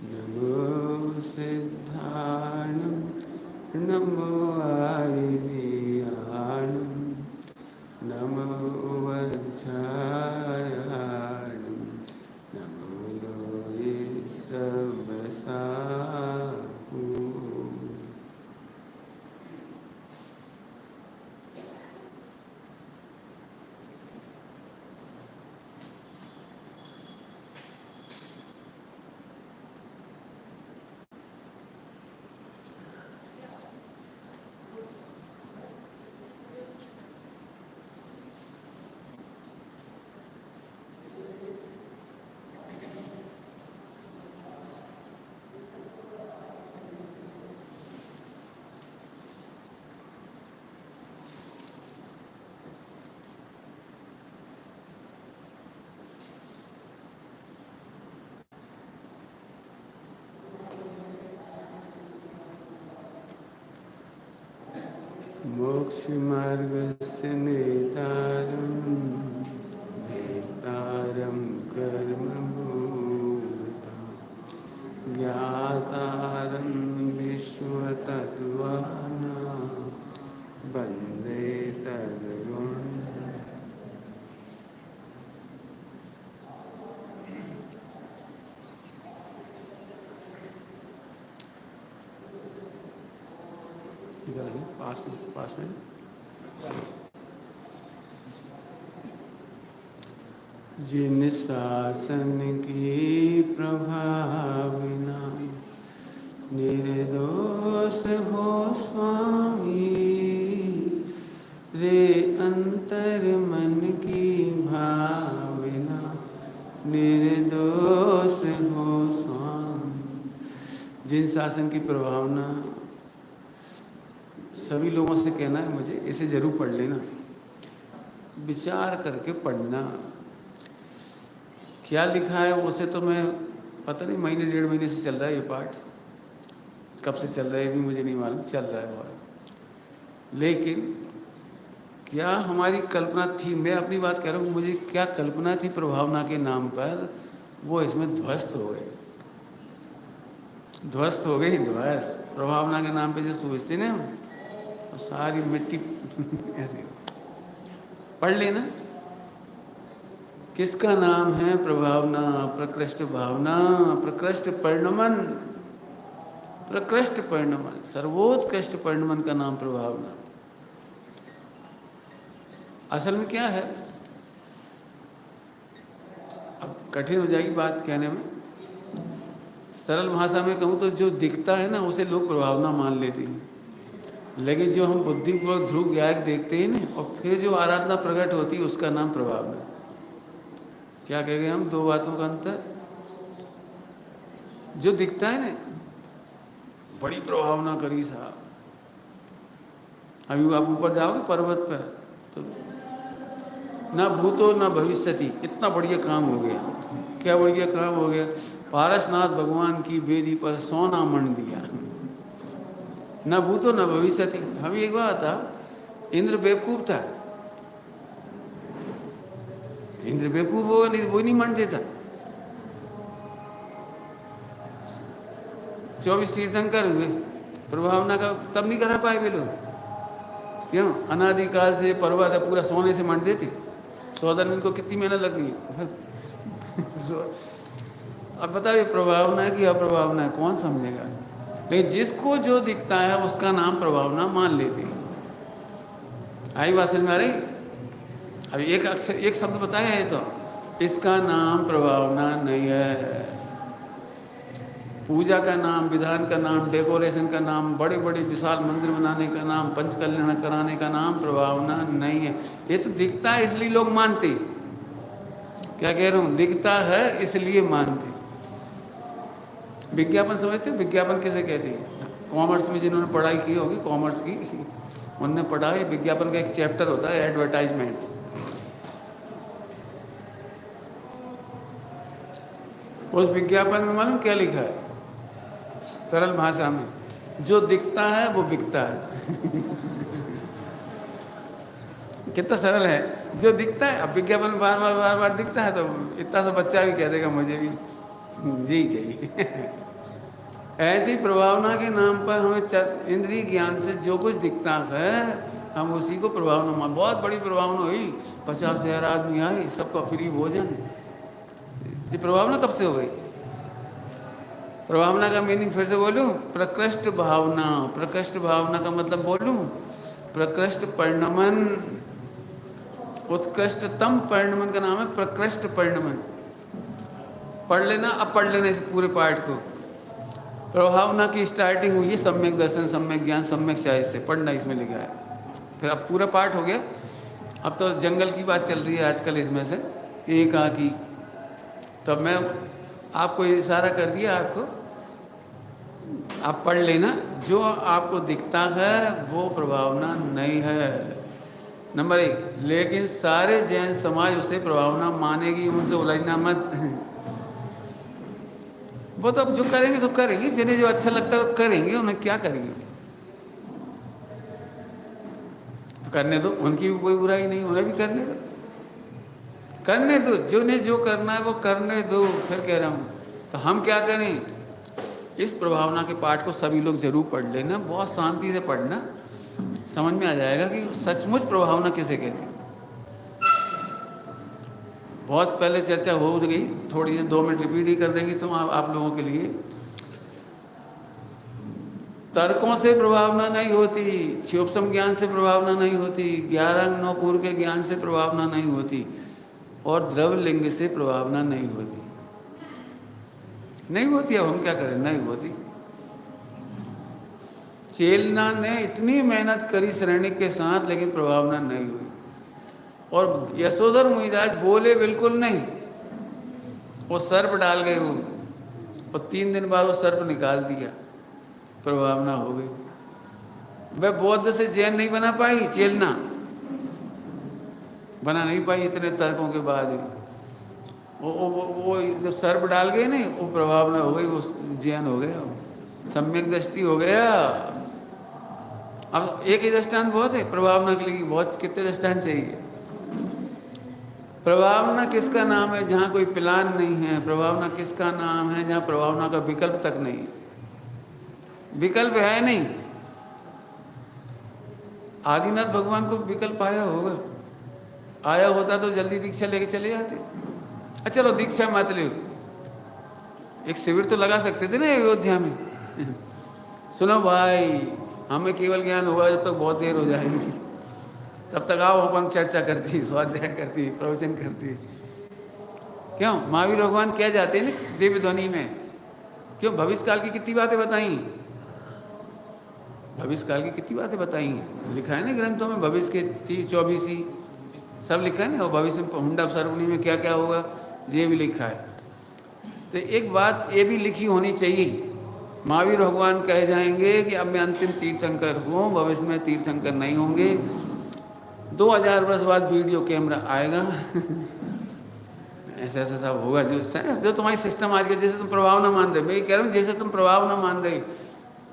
नमो सिद्धाणं नमो आयुर्वेयाणं नमो वज्रायाणं नमो लोये सबसाहु। मोक्षमार्गस्य नेतारं नेतारं कर्मभूतं ज्ञातारं विश्वतत्त्वानां वन्दे तद्गुणम्। इधर है पास में जिन शासन की प्रभाविना निर्दोष हो स्वामी रे अंतर मन की भावना निर्दोष हो स्वामी। जिन शासन की प्रभावना, सभी लोगों से कहना है मुझे इसे जरूर पढ़ लेना, विचार करके पढ़ना। क्या लिखा है उसे तो मैं पता नहीं, महीने डेढ़ महीने से चल रहा है ये पाठ, कब से चल रहा है भी मुझे नहीं मालूम, चल रहा है और लेकिन क्या हमारी कल्पना थी, मैं अपनी बात कह रहा हूँ, मुझे क्या कल्पना थी प्रभावना के नाम पर, वो इसमें ध्वस्त हो गई, ध्वस्त हो गई। ध्वस्त प्रभावना के नाम पे जो सोचते ना सारी मिट्टी ऐसे पढ़ लेना। किसका नाम है प्रभावना? प्रकृष्ट भावना, प्रकृष्ट परिणमन, प्रकृष्ट परिणमन, सर्वोत्कृष्ट परिणमन का नाम प्रभावना। असल में क्या है, अब कठिन हो जाएगी बात कहने में, सरल भाषा में कहूँ तो जो दिखता है ना उसे लोग प्रभावना मान लेते हैं, लेकिन जो हम बुद्धिपूर्वक ध्रुव ज्ञायक देखते हैं ना और फिर जो आराधना प्रकट होती है उसका नाम प्रभावना। क्या कह गए हम? दो बातों का अंतर। जो दिखता है ना, बड़ी प्रभावना करी साहब, अभी आप ऊपर जाओगे पर्वत पर तो ना भूतो ना भविष्यति, इतना बढ़िया काम हो गया। क्या बढ़िया काम हो गया? पारसनाथ भगवान की वेदी पर सोना मण दिया, ना भूतो ना भविष्यति। हम एक बात था, इंद्र बेवकूफ था, इंद्र बेवकूफ होगा नहीं वो नहीं मण देता। 24 तीर्थंकर हुए, प्रभावना का तब नहीं करा पाए वे लोग। क्यों? अनादिकाल से पर्वत है पूरा सोने से मण देती, 14 दिन को कितनी मेहनत लग गई। अब बताइए प्रभावना है कि अप्रभावना है, कौन समझेगा? लेकिन जिसको जो दिखता है उसका नाम प्रभावना मान लेती है। आई बात समझ में आ रही? अभी एक अक्षर एक शब्द बताया है तो इसका नाम प्रभावना नहीं है। पूजा का नाम, विधान का नाम, डेकोरेशन का नाम, बड़े बड़े विशाल मंदिर बनाने का नाम, पंचकल्याण कराने का नाम प्रभावना नहीं है। ये तो दिखता है इसलिए लोग मानते। क्या कह रहा हूँ? दिखता है इसलिए मानते। विज्ञापन समझते हो? विज्ञापन किसे कहते हैं? कॉमर्स में जिन्होंने पढ़ाई की होगी कॉमर्स की, उनने पढ़ा है विज्ञापन का एक चैप्टर होता है एडवर्टाइजमेंट। उस विज्ञापन में मालूम क्या लिखा है? सरल भाषा में, जो दिखता है वो बिकता है। कितना सरल है, जो दिखता है। अब विज्ञापन बार बार दिखता है तो इतना तो बच्चा भी कह देगा मुझे भी यही चाहिए। ऐसी प्रभावना के नाम पर हमें इंद्रिय ज्ञान से जो कुछ दिखता है हम उसी को प्रभावना मान। बहुत बड़ी प्रभावना हुई, 50,000 आदमी आए, सबका फ्री भोजन। ये प्रभावना कब से हो गई? प्रभावना का मीनिंग फिर से बोलूं, प्रकृष्ट भावना। प्रकृष्ट भावना का मतलब बोलूं, प्रकृष्ट परिणमन। उत्कृष्टतम परिणमन का नाम है प्रकृष्ट परिणमन। पढ़ लेना, अब पढ़ लेना इस पूरे पाठ को। प्रभावना की स्टार्टिंग हुई है सम्यक दर्शन, सम्यक ज्ञान, सम्यक चाय से, पढ़ना इसमें लिखा है। फिर अब पूरा पाठ हो गया। अब तो जंगल की बात चल रही है आजकल इसमें से, एकाकी। तब मैं आपको इशारा कर दिया, आपको आप पढ़ लेना। जो आपको दिखता है वो प्रभावना नहीं है, नंबर 1। लेकिन सारे जैन समाज उसे प्रभावना मानेगी, उनसे उलझना मत। वो तो अब जो करेंगे तो करेंगे, जिन्हें जो अच्छा लगता है तो करेंगे, उन्हें क्या करेंगे, तो करने दो, उनकी भी कोई बुराई नहीं, उन्हें भी करने दो, करने दो, जिन्हें जो करना है वो करने दो। फिर कह रहा हूँ तो हम क्या करें? इस प्रभावना के पाठ को सभी लोग जरूर पढ़ लेना, बहुत शांति से पढ़ना, समझ में आ जाएगा कि सचमुच प्रभावना किसे कहते हैं। बहुत पहले चर्चा हो गई, थोड़ी सी 2 मिनट रिपीट ही कर देंगे तुम आप लोगों के लिए। तर्कों से प्रभावना नहीं होती, शिवोपम ज्ञान से प्रभावना नहीं होती, 11 अंग 9 पूर्व के ज्ञान से प्रभावना नहीं होती, और द्रव्य लिंग से प्रभावना नहीं होती। नहीं होती, अब हम क्या करें, नहीं होती। चेलना ने इतनी मेहनत करी श्रेणिक के साथ, लेकिन प्रभावना नहीं हुई। और यशोधर मुनिराज बोले बिल्कुल नहीं, वो सर्प डाल गए वो, और 3 दिन बाद वो सर्प निकाल दिया, प्रभावना हो गई। वह बौद्ध से जैन नहीं बना पाई, चेलना बना नहीं पाई इतने तर्कों के बाद भी। वो जब सर्प डाल गए नहीं, वो प्रभावना हो गई, वो जैन हो गया, सम्यक दृष्टि हो गया। अब एक ही दृष्टांत बहुत है प्रभावना के लिए, बहुत कितने दृष्टांत चाहिए। प्रभावना किसका नाम है जहाँ कोई प्लान नहीं है? प्रभावना किसका नाम है जहाँ प्रभावना का विकल्प तक नहीं है? विकल्प है नहीं। आदिनाथ भगवान को विकल्प आया होगा, आया होता तो जल्दी दीक्षा लेके चले जाते। अच्छा चलो दीक्षा मत लो, एक शिविर तो लगा सकते थे ना अयोध्या में। सुनो भाई, हमें केवल ज्ञान होगा जब तक बहुत देर हो जाएगी, तब तक आओ अपन चर्चा करती, स्वाध्याय करती, प्रवचन करती। क्यों महावीर भगवान क्या जाते हैं ना दिव्य ध्वनि में, क्यों भविष्य काल की कितनी बातें बताई, भविष्य काल की कितनी बातें बताई, लिखा है ना ग्रंथों में, भविष्य के 24 सब लिखा है ना, और भविष्य में हुंडा सरवनी में क्या क्या होगा ये भी लिखा है। तो एक बात ये भी लिखी होनी चाहिए, महावीर भगवान कह जाएंगे कि अब मैं अंतिम तीर्थंकर हूँ, भविष्य में तीर्थंकर नहीं होंगे, 2000 वर्ष बाद वीडियो कैमरा आएगा। ऐसा ऐसा सब होगा, जो तुम्हारी सिस्टम आज के, जैसे तुम प्रभावना मान रहे, मैं कह रहा हूँ जैसे तुम प्रभावना मान रहे,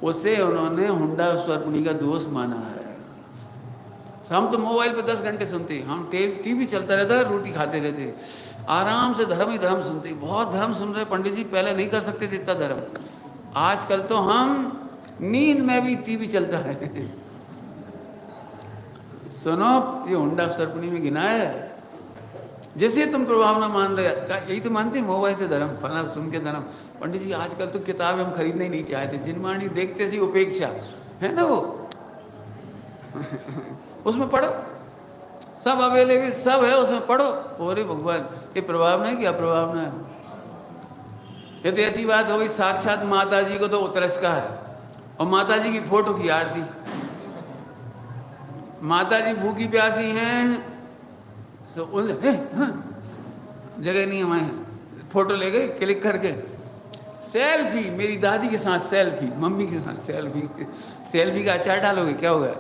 उससे उन्होंने हुंडा स्वरूपणी का दोष माना है। हम तो मोबाइल पे 10 घंटे सुनते, हम टीवी चलता रहता है, रोटी खाते रहते, आराम से धर्म ही धर्म सुनते, बहुत धर्म सुन रहे पंडित जी, पहले नहीं कर सकते थे इतना धर्म, आजकल तो हम नींद में भी टीवी चलता है। सुनो, ये हुंडा सर्पणी में गिना है, जैसे तुम प्रभावना मान रहे, यही तो मानते मोबाइल से धर्म, फला सुन के धर्म। पंडित जी आजकल तो किताबें हम खरीदना ही नहीं चाहते, जिनमानी देखते सी उपेक्षा है ना, वो उसमें पढ़ो, सब अवेलेबल सब है, उसमें पढ़ो। अरे भगवान, ये प्रभावना है कि अप्रभावना है? ये तो ऐसी बात हो गई, साक्षात माता जी को तो तिरस्कार, और माता जी की फोटो की आरती। माता जी भूखी प्यासी हैं, सो जगह नहीं हमारे, फोटो ले गए क्लिक करके, सेल्फी, मेरी दादी के साथ सेल्फी, मम्मी के साथ सेल्फी, सेल्फी का अचार डालोगे क्या होगा?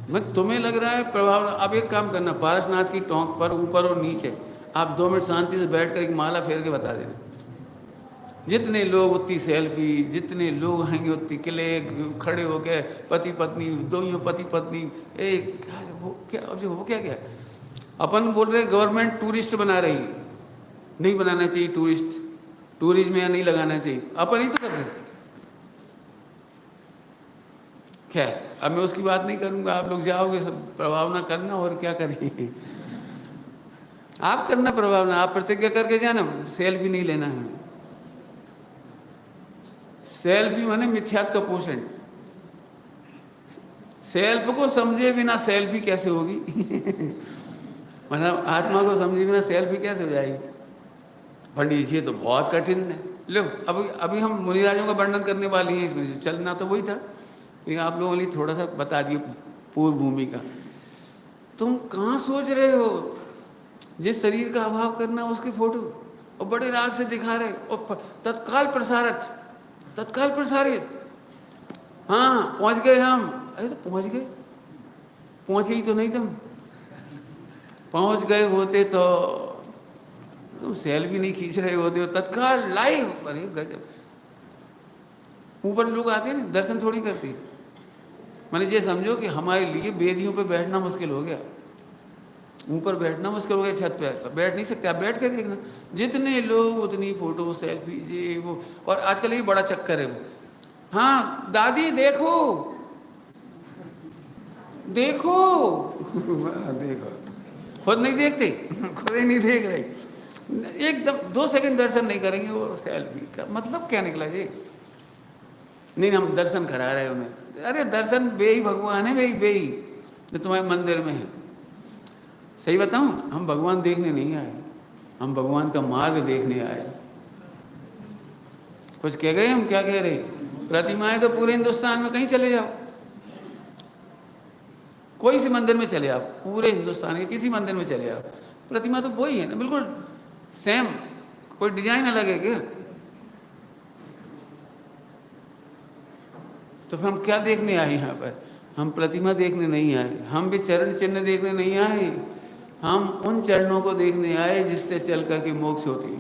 मैं तुम्हें लग रहा है प्रभाव। अब एक काम करना, पारसनाथ की टोंक पर ऊपर और नीचे आप 2 मिनट शांति से बैठकर एक माला फेर के बता देना, जितने लोग उतनी सेल्फी, जितने लोग आएंगे उतनी किले खड़े हो गए, पति पत्नी, दोनों पति पत्नी, एक क्या अब जो हो क्या क्या अपन बोल रहे गवर्नमेंट टूरिस्ट बना रही, नहीं बनाना चाहिए टूरिज्म में नहीं लगाना चाहिए, अपन ही तो कर रहे हैं। खैर अब मैं उसकी बात नहीं करूंगा, आप लोग जाओगे सब प्रभाव ना करना, और क्या करेंगे आप करना प्रभाव ना, आप प्रतिज्ञा करके जाना सेल्फी नहीं लेना है। सेल्फी माने मिथ्यात्व का पोषण। सेल्फ को समझे बिना सेल्फी कैसे होगी मतलब आत्मा को समझे बिना सेल्फी कैसे हो जाएगी? पंडित जी तो बहुत कठिन है। लो अभी हम मुनिराजों का वर्णन करने वाली हैं, इसमें चलना तो वही था, लेकिन आप लोगों ने थोड़ा सा बता दिए पूर्व भूमि का। तुम कहाँ सोच रहे हो जिस शरीर का अभाव करना उसकी फोटो, और बड़े राग से दिखा रहे, और तत्काल प्रसारित। हाँ पहुंच गए हम। अरे तो पहुंच गए, पहुंचे ही तो नहीं तुम। पहुंच गए होते तो तुम सेल्फी नहीं खींच रहे होते हो, तत्काल लाइव। अरे गजब। ऊपर लोग आते हैं ना, दर्शन थोड़ी करते। मैंने ये समझो कि हमारे लिए वेदियों पे बैठना मुश्किल हो गया, ऊपर बैठना मुश्किल हो गया, छत पे बैठ नहीं सकते। आप बैठ के देखना, जितने लोग उतनी फोटो सेल्फी ये वो। और आजकल ये बड़ा चक्कर है वो, हाँ दादी देखो देखो देखो, खुद नहीं देखते, खुद ही नहीं देख रहे, एकदम 2 सेकंड दर्शन नहीं करेंगे, वो सेल्फी का मतलब क्या निकला जी? नहीं हम दर्शन करा रहे उन्हें। अरे दर्शन बेही भगवान है, बेही जो तुम्हारे मंदिर में है। सही बताऊं, हम भगवान देखने नहीं आए, हम भगवान का मार्ग देखने आए। कुछ कह गए हम? क्या कह रहे? प्रतिमाएं तो पूरे हिंदुस्तान में कहीं चले जाओ, कोई सी मंदिर में चले आप, पूरे हिंदुस्तान के किसी मंदिर में चले आओ, प्रतिमा तो वही है ना, बिल्कुल सेम, कोई डिजाइन अलग है क्या? तो फिर हम क्या देखने आए यहाँ पर? हम प्रतिमा देखने नहीं आए, हम भी चरण चिन्ह देखने नहीं आए, हम उन चरणों को देखने आए जिससे चल करके मोक्ष होती है।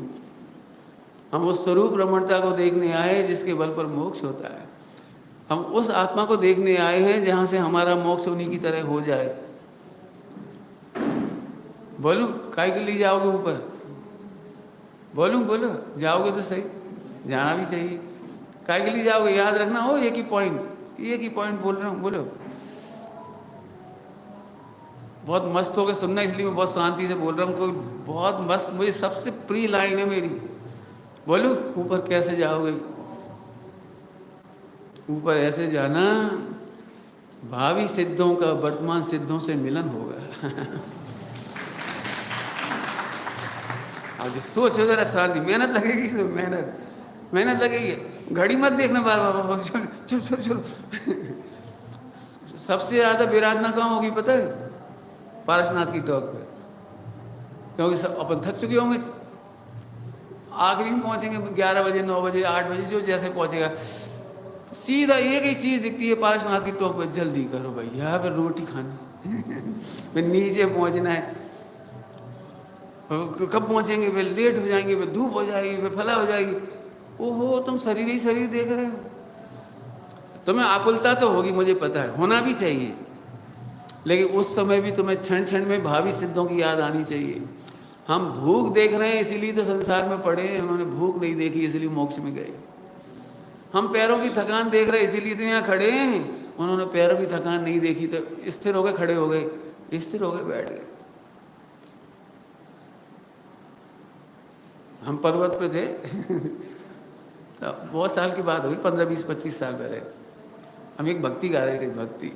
हम उस स्वरूप रमणता को देखने आए जिसके बल पर मोक्ष होता है। हम उस आत्मा को देखने आए हैं जहाँ से हमारा मोक्ष उन्हीं की तरह हो जाए। बोलूं काय के लिए जाओगे ऊपर? बोलूं बोलो, जाओगे तो सही, जाना भी चाहिए। काय के लिए जाओगे? याद रखना हो एक ही पॉइंट बोल रहा हूँ, बोलो। बहुत मस्त होकर सुनना, इसलिए मैं बहुत शांति से बोल रहा हूँ। कोई बहुत मस्त, मुझे सबसे प्रिय लाइन है मेरी। बोलूं ऊपर कैसे जाओगे? ऊपर ऐसे जाना, भावी सिद्धों का वर्तमान सिद्धों से मिलन होगा अब जो सोचो जरा, शांति, मेहनत लगेगी तो मेहनत लगेगी। घड़ी मत देखना बार बार, चलो सबसे ज्यादा विराधना कहाँ होगी पता है? पारसनाथ की टॉक पे, क्योंकि सब अपन थक चुके होंगे, आखिरी में पहुंचेंगे 11 बजे 9 बजे 8 बजे, जो जैसे पहुंचेगा। सीधा एक ही चीज दिखती है पारसनाथ की टॉक पे, जल्दी करो भैया, फिर रोटी खानी फिर नीचे पहुंचना है, कब पहुंचेंगे, फिर लेट हो जाएंगे, फिर धूप हो जाएगी, फिर फला हो जाएगी। ओहो तुम शरीर ही शरीर देख रहे हो। तुम्हें आकुलता तो होगी, मुझे पता है, होना भी चाहिए, लेकिन उस समय भी तुम्हें क्षण क्षण में भावी सिद्धों की याद आनी चाहिए। हम भूख देख रहे हैं इसीलिए तो संसार में पड़े हैं, उन्होंने भूख नहीं देखी इसलिए मोक्ष में गए। हम पैरों की थकान देख रहे हैं इसीलिए तो यहाँ खड़े हैं, उन्होंने पैरों की थकान नहीं देखी तो स्थिर हो गए, खड़े हो गए, स्थिर हो गए, बैठ गए। हम पर्वत पे थे तो बहुत साल की बात होगी, 15 20 25 साल पहले। हम एक भक्ति गा रहे थे, भक्ति।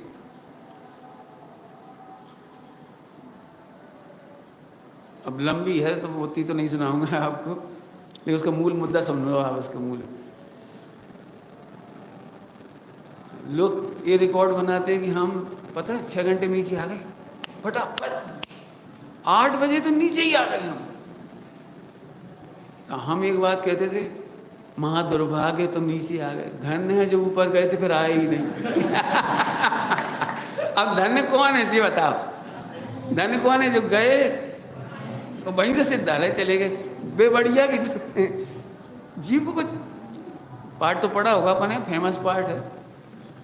अब लंबी है तो उतनी तो नहीं सुनाऊंगा आपको, लेकिन उसका मूल मुद्दा समझ लो आप। उसका मूल, लोग ये रिकॉर्ड बनाते हैं कि हम पता है 6 घंटे में नीचे आ गए, फटाफट 8 बजे तो नीचे ही आ गए हम। तो हम एक बात कहते थे, महादुर्भाग्य तुम नीचे आ गए, धन्य है जो ऊपर गए थे फिर आए ही नहीं अब धन्य कौन है जी बताओ? धन्य कौन है? जो गए तो वहीं से सिद्धालय चले गए, बेबढ़िया की जीव को कुछ पाठ तो पढ़ा होगा अपन, फेमस पाठ है,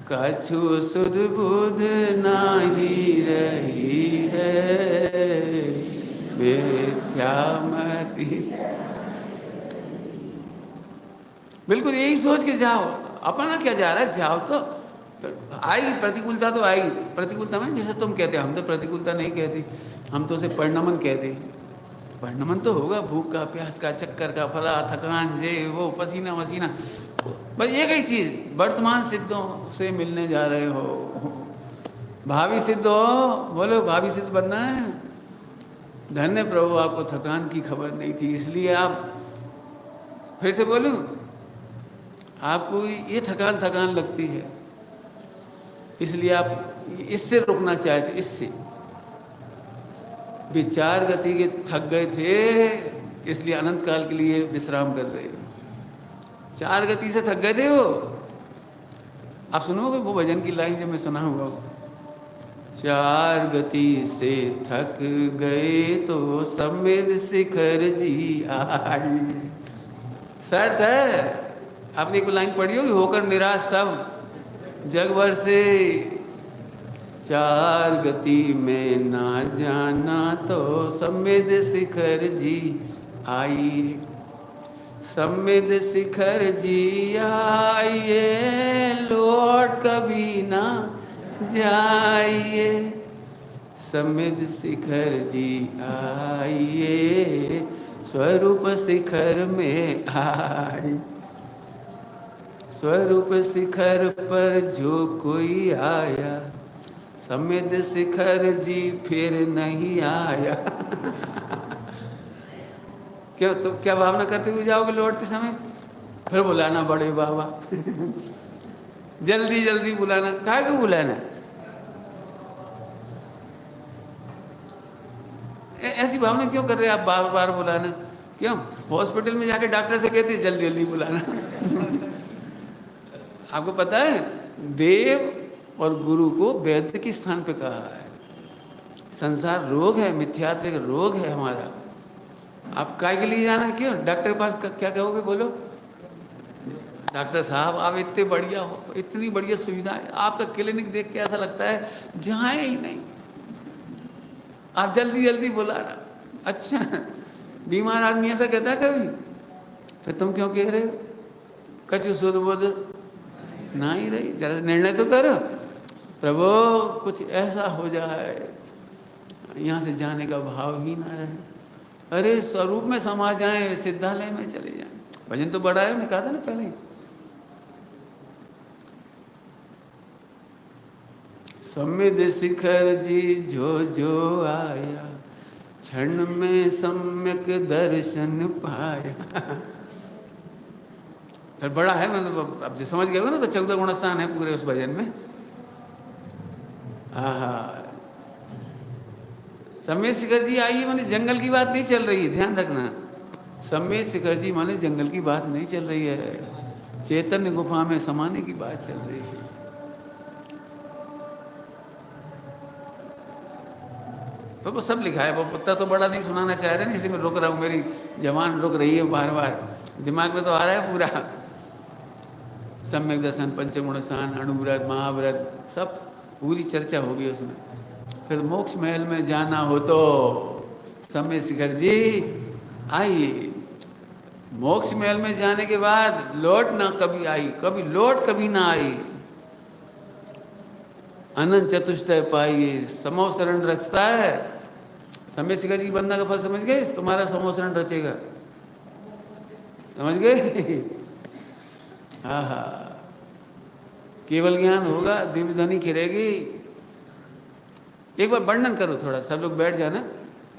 कछु सुध बुध नाही रही है मिथ्यामति बिल्कुल यही सोच के जाओ, अपना क्या जा रहा है, जाओ तो आएगी प्रतिकूलता, तो आएगी। प्रतिकूलता में जैसे तुम कहते हो, हम तो प्रतिकूलता नहीं कहते, हम तो उसे परिणमन कहते। परिणमन तो होगा, भूख का, प्यास का, चक्कर का, फला, थकान, जे वो, पसीना वसीना, बस एक ही चीज़, वर्तमान सिद्धों से मिलने जा रहे हो। भावी सिद्ध हो, बोलो भावी सिद्ध बनना है। धन्य प्रभु, आपको थकान की खबर नहीं थी, इसलिए आप, फिर से बोलूं, आपको ये थकान थकान लगती है, इसलिए आप इससे रुकना चाहते, इससे विचार गति के थक गए थे, इसलिए अनंत काल के लिए विश्राम कर रहे हो। चार गति से थक गए थे वो। आप सुनोगे वो भजन की लाइन जब मैं सुना हुआ, चार गति से थक गए तो समेत शिखर जी आई। शर्त है, आपने एक लाइन पढ़ी होगी, होकर निराश सब जग भर से, चार गति में ना जाना तो समेत शिखर जी आई। समेत शिखर जी आइए, लौट कभी ना जाइए। समेत शिखर जी आइए, स्वरूप शिखर में आई। स्वरूप शिखर पर जो कोई आया, समेत शिखर जी फिर नहीं आया। क्या तो क्या भावना करते हुए जाओगे लौटते समय? फिर बुलाना बड़े बाबा। जल्दी जल्दी बुलाना, काहे को बुलाना? ऐसी भावना क्यों कर रहे हैं आप, बार बार बुलाना क्यों? हॉस्पिटल में जाके डॉक्टर से कहते जल्दी जल्दी बुलाना। आपको पता है, देव और गुरु को वैद्य के स्थान पे कहा है। संसार रोग है, मिथ्यात्व का रोग है हमारा। आप काय के लिए जाना, क्यों डॉक्टर के पास? क्या कहोगे, बोलो? डॉक्टर साहब आप इतने बढ़िया हो, इतनी बढ़िया सुविधा है, आपका क्लिनिक देख के ऐसा लगता है जाए ही नहीं, आप जल्दी जल्दी बुला रहा। अच्छा, बीमार आदमी ऐसा कहता है कभी? फिर तुम क्यों कह रहे हो? कछु सुध बुध ना ही रही, जरा निर्णय तो करो, प्रभु कुछ ऐसा हो जाए यहाँ से जाने का भाव ही ना रहे। अरे स्वरूप में समा जाए, सिद्धालय में चले जाए। भजन तो बड़ा है, मैंने कहा था ना पहले ही। समेत शिखर जी जो जो आया, क्षण में सम्यक दर्शन पाया। फिर बड़ा है, मतलब अब जो समझ गए हो ना, तो 14 गुण स्थान है पूरे उस भजन में। आहा, समेत शिखर जी आइए माने जंगल की बात नहीं चल रही है, ध्यान रखना। समेत शिखर जी माने जंगल की बात नहीं चल रही है, चैतन्य गुफा में समाने की बात चल रही है। तो वो सब लिखा है, वो पत्ता तो बड़ा नहीं सुनाना चाह रहे, नहीं इसलिए मैं रुक रहा हूँ, मेरी जबान रुक रही है बार बार, दिमाग में तो आ रहा है पूरा। सम्यक दर्शन, पंचगुण स्थान, अणुव्रत, महाव्रत, सब पूरी चर्चा होगी उसमें। फिर मोक्ष महल में जाना हो तो समेत शिखर जी आइए। मोक्ष महल में जाने के बाद लौट ना कभी आई, कभी लौट कभी ना आई। अनंत चतुष्टय पाइए, समोह शरण रचता है। समेत शिखर जी बंदा का फल समझ गए? तुम्हारा समोह शरण रचेगा, समझ गए? हाँ हाँ, केवल ज्ञान होगा, दिव्य ध्वनि खिलेगी। एक बार वर्णन करो थोड़ा, सब लोग बैठ जाना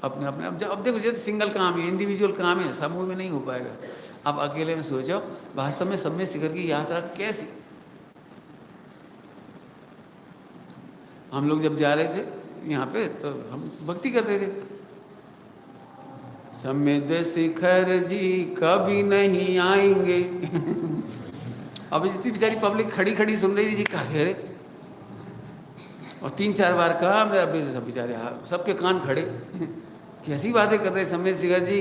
अपने अपने। अब देखो, जैसे सिंगल काम है, इंडिविजुअल काम है, समूह में नहीं हो पाएगा। आप अकेले में सोचो वास्तव में समेत शिखर की यात्रा कैसी। हम लोग जब जा रहे थे यहाँ पे, तो हम भक्ति कर रहे थे, समेत शिखर जी कभी नहीं आएंगे। अब जितनी बेचारी पब्लिक खड़ी खड़ी सुन रही थी जी, कहा रे, और 3-4 बार कहा हमने, अभी सब बेचारे सबके कान खड़े। कैसी बातें कर रहे समेत शिखर जी।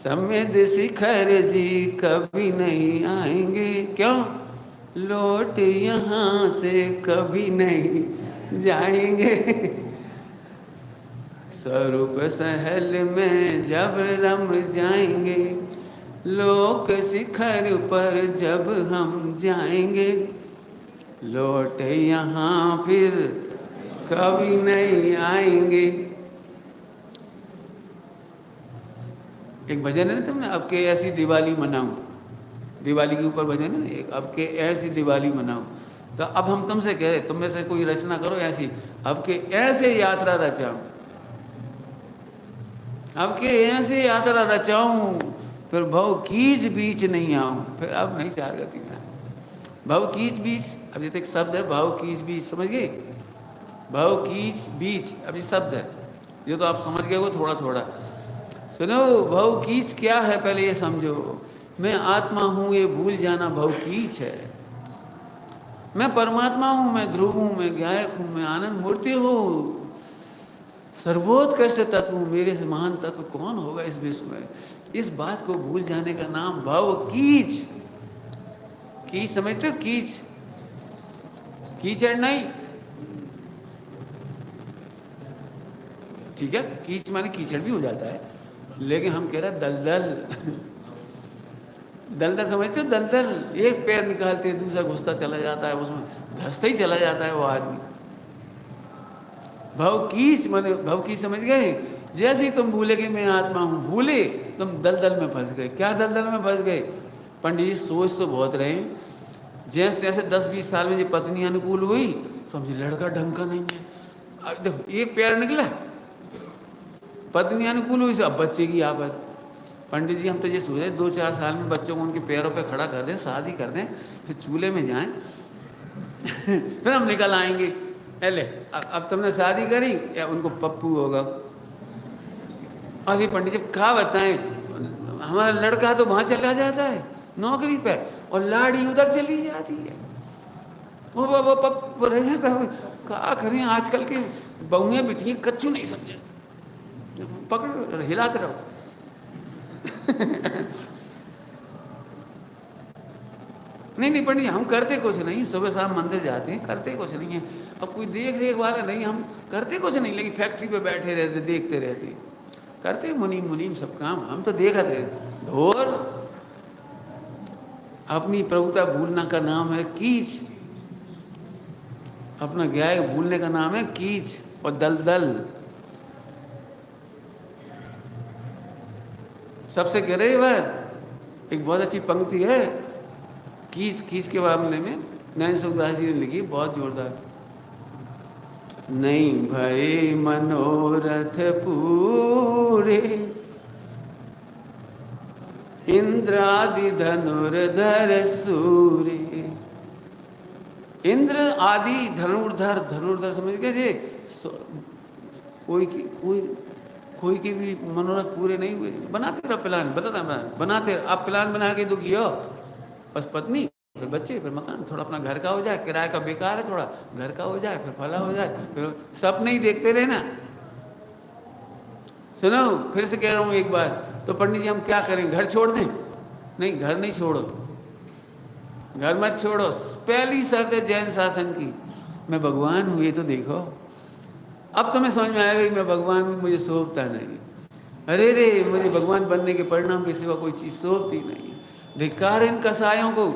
समेत शिखर जी कभी नहीं आएंगे, क्यों? लौट यहाँ से कभी नहीं जाएंगे। स्वरूप सहल में जब रम जाएंगे, लोक शिखर पर जब हम जाएंगे, लौट यहाँ फिर कभी नहीं आएंगे। एक भजन है ना तुमने, अब के ऐसी दिवाली मनाऊं, दिवाली के ऊपर भजन है ना एक, अब के ऐसी दिवाली मनाऊं। तो अब हम तुमसे कह रहे, तुम में से कोई रचना करो ऐसी, अब के ऐसे यात्रा रचाऊं, अब के ऐसे यात्रा रचाऊं, फिर भव कीच बीच नहीं आऊं। फिर अब नहीं चार गति में भव कीच बीच। अब जैसे एक शब्द है भव कीच बीच, समझ गए? भव कीच बीच अब ये शब्द है, ये तो आप समझ गए हो थोड़ा थोड़ा। सुनो, भव कीच क्या है पहले ये समझो। मैं आत्मा हूं ये भूल जाना भव कीच है। मैं परमात्मा हूं, मैं ध्रुव हूं, मैं गायक हूं, मैं आनंद मूर्ति हूं, सर्वोत्कृष्ट तत्व हूं, मेरे से महान तत्व कौन होगा इस विश्व में। इस बात को भूल जाने का नाम भव कीच। कीच समझते हो? कीच, कीचड़ नहीं, ठीक है, कीच माने कीचड़ भी हो जाता है, लेकिन हम कह रहे हैं दलदल। दलदल समझते हो? दलदल, एक पैर निकालते दूसरा घुसता चला जाता है, उसमें धंसता ही चला जाता है वो आदमी। भव कीच माने, भव कीच समझ गए? जैसे ही तुम भूले कि मैं आत्मा हूं, भूले तुम दलदल में फंस गए। क्या दलदल में फंस गए? पंडित जी सोच तो बहुत रहे, जैसे जैसे 10-20 साल में जो पत्नी अनुकूल हुई, तो समझे लड़का ढंग का नहीं है। अब देखो एक पैर निकला, पत्नी अनुकूल हुई, अब बच्चे की आफत। पंडित जी हम तो ये सोच रहे 2-4 साल में बच्चों को उनके पैरों पे खड़ा कर दें, शादी कर दें, फिर चूल्हे में जाएं, फिर हम निकल आएंगे। ले अब तुमने शादी करी या उनको पप्पू होगा। अरे पंडित जी क्या बताएं, हमारा लड़का तो वहां चला जाता है नौकरी पे और लाड़ी उधर चली जाती है, वो पप्पू रह जाता है। क्या करें, आजकल की बहुएं बिटियां कच्चू नहीं समझे, पकड़ो हिलाते रहो। नहीं पंडित हम करते कुछ नहीं, सुबह शाम मंदिर जाते हैं, करते कुछ नहीं है। अब कोई देख रेख वाला नहीं, हम करते कुछ नहीं, लेकिन फैक्ट्री पे बैठे रहते, देखते रहते, करते मुनीम सब काम, हम तो देखते रहते। घोर अपनी प्रभुता भूलना का नाम है कीच, अपना ज्ञाय भूलने का नाम है कीच और दलदल। सबसे कह रहे बात, एक बहुत अच्छी पंक्ति है कीच, कीच के मामले में नैन सुखदास जी ने लिखी, बहुत जोरदार। नहीं भय मनोरथ पूरे, इंद्रादि धनुर्धर सूरे। इंद्र आदि धनुर्धर, धनुर्धर समझ गए? कोई के भी मनोरथ पूरे नहीं हुए। बनाते रहो प्लान, बनाते रहो। आप प्लान बना के दुखी हो, बस पत्नी फिर बच्चे फिर मकान, थोड़ा अपना घर का हो जाए, किराए का बेकार है, थोड़ा घर का हो जाए, फिर फला हो जाए, फिर सपने ही देखते रहे ना। सुनो फिर से कह रहा हूँ एक बात, तो पंडित जी हम क्या करें, घर छोड़ दें? नहीं, घर नहीं छोड़ो, घर मत छोड़ो। पहली शर्त है जैन शासन की, मैं भगवान हूँ ये तो देखो। अब तुम्हें समझ में आएगा कि मैं भगवान हूँ, मुझे शोभता नहीं। अरे रे, मुझे भगवान बनने के परिणाम के सिवा कोई चीज़ शोभती नहीं है। धिक्कार इन कसायों को।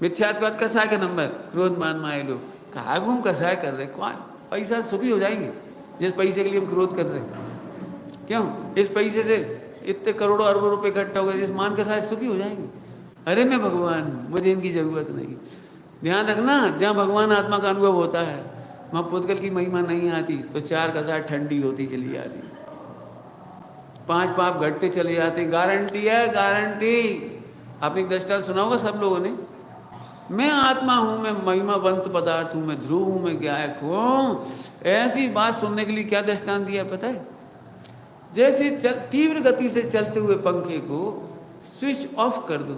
मिथ्यात्वाद कसाय का नंबर, क्रोध मान माए लोग कहा घूम कसाय कर रहे, कौन पैसा सुखी हो जाएंगे जिस पैसे के लिए हम क्रोध कर रहे हैं? क्यों? इस पैसे से इतने करोड़ों अरबों रुपए इकट्ठा हो गए, जिस मान के साथ सुखी हो जाएंगे। अरे मैं भगवान हूँ, मुझे इनकी जरूरत नहीं। ध्यान रखना, जहाँ भगवान आत्मा का अनुभव होता है वहाँ पुद्गल की महिमा नहीं आती, तो 4 कसाय ठंडी होती चली जाती, 5 पाप घटते चले जाते। गारंटी है, गारंटी। आपने एक दृष्टांत सुना होगा सब लोगों ने, मैं आत्मा हूं, मैं महिमावंत पदार्थ हूं, मैं ध्रुव हूं, मैं गायक हूं। ऐसी बात सुनने के लिए क्या दृष्टांत दिया पता है? जैसे तीव्र गति से चलते हुए पंखे को स्विच ऑफ कर दो,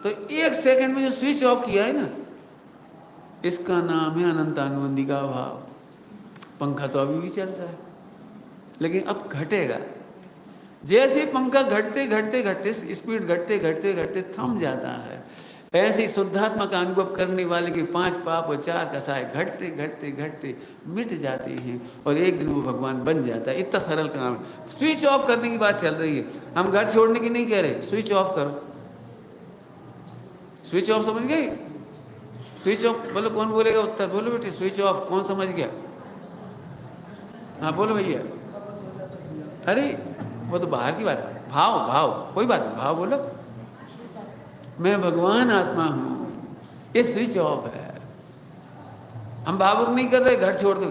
तो 1 सेकंड में जो स्विच ऑफ किया है ना, इसका नाम है अनंतानुबंधी का अभाव। पंखा तो अभी भी चल रहा है, लेकिन अब घटेगा। जैसे पंखा घटते घटते घटते, स्पीड घटते घटते घटते थम जाता है, ऐसे ही शुद्धात्मा का अनुभव करने वाले के 5 पाप और 4 कसाय घटते घटते घटते मिट जाते हैं और एक दिन वो भगवान बन जाता है। इतना सरल काम है। स्विच ऑफ करने की बात चल रही है, हम घर छोड़ने की नहीं कह रहे। स्विच ऑफ करो, स्विच ऑफ, समझ गए? स्विच ऑफ बोलो, कौन बोलेगा उत्तर? बोलो बेटे, स्विच ऑफ कौन समझ गया? हाँ बोलो भैया। अरे वो तो बाहर की बात है। भाव, भाव कोई बात नहीं, भाव बोलो। मैं भगवान आत्मा हूं, ये स्विच ऑफ है। हम भावुक नहीं कर रहे, घर छोड़ दो,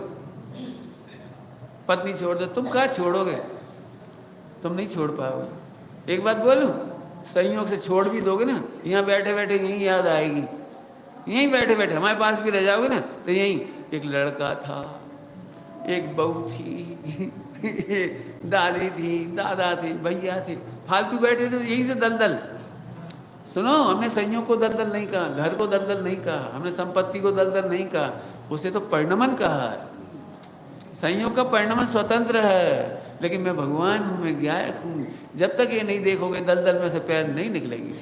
पत्नी छोड़ दो, तुम कहाँ छोड़ोगे? तुम नहीं छोड़ पाओगे। एक बात बोलूं, संयोग से छोड़ भी दोगे ना, यहाँ बैठे बैठे यही याद आएगी। यहीं बैठे बैठे हमारे पास भी रह जाओगे ना, तो यहीं एक लड़का था, एक बहू थी, दादी थी, दादा थे, भैया थे, फालतू बैठे थे यहीं से दलदल। सुनो, हमने संयोग को दलदल नहीं कहा, घर को दलदल नहीं कहा, हमने संपत्ति को दलदल नहीं कहा, उसे तो परिणमन कहा है। संयोग का परिणमन स्वतंत्र है, लेकिन मैं भगवान हूं, मैं ज्ञायक हूं। जब तक ये नहीं देखोगे, दलदल में से पैर नहीं निकलेंगे।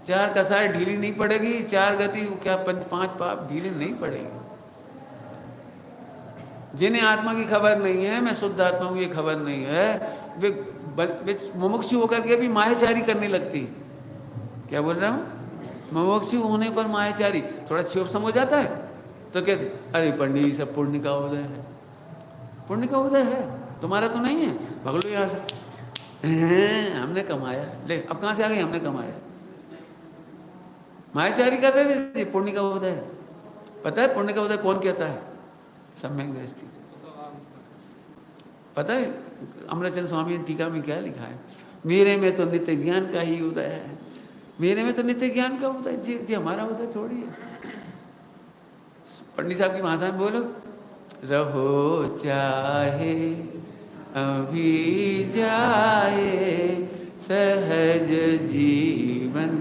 4 कसाय ढीली नहीं पड़ेगी, 4 गति क्या 5 पाप ढीली नहीं पड़ेगी। जिन्हें आत्मा की खबर नहीं है, मैं शुद्ध आत्मा हूं ये खबर नहीं है, वे मुमुक्षु होकर के भी मायाचारी करने लगती। क्या बोल रहा हूं? मुमुक्षु होने पर मायाचारी थोड़ा क्षोभ हो जाता है तो कहते, अरे पंडित जी सब पुण्य का उदय है, पुण्य का उदय है, तुम्हारा तो नहीं है, भग लो यहाँ से। हमने कमाया, ले अब कहाँ से आ गए? हमने कमाया। मायाचारी कर रहे थे, पुण्य का उदय है। पता है पुण्य का उदय कौन कहता है? सम्यक दृष्टि। पता है अमृतचंद्र स्वामी ने टीका में क्या लिखा है? मेरे में तो नित्य ज्ञान का ही उदय है, मेरे में तो नित्य ज्ञान का उदय, जी हमारा उदय थोड़ी है। पंडित साहब की भाषा में बोलो, रहो चाहे अभी जाए, सहज जीवन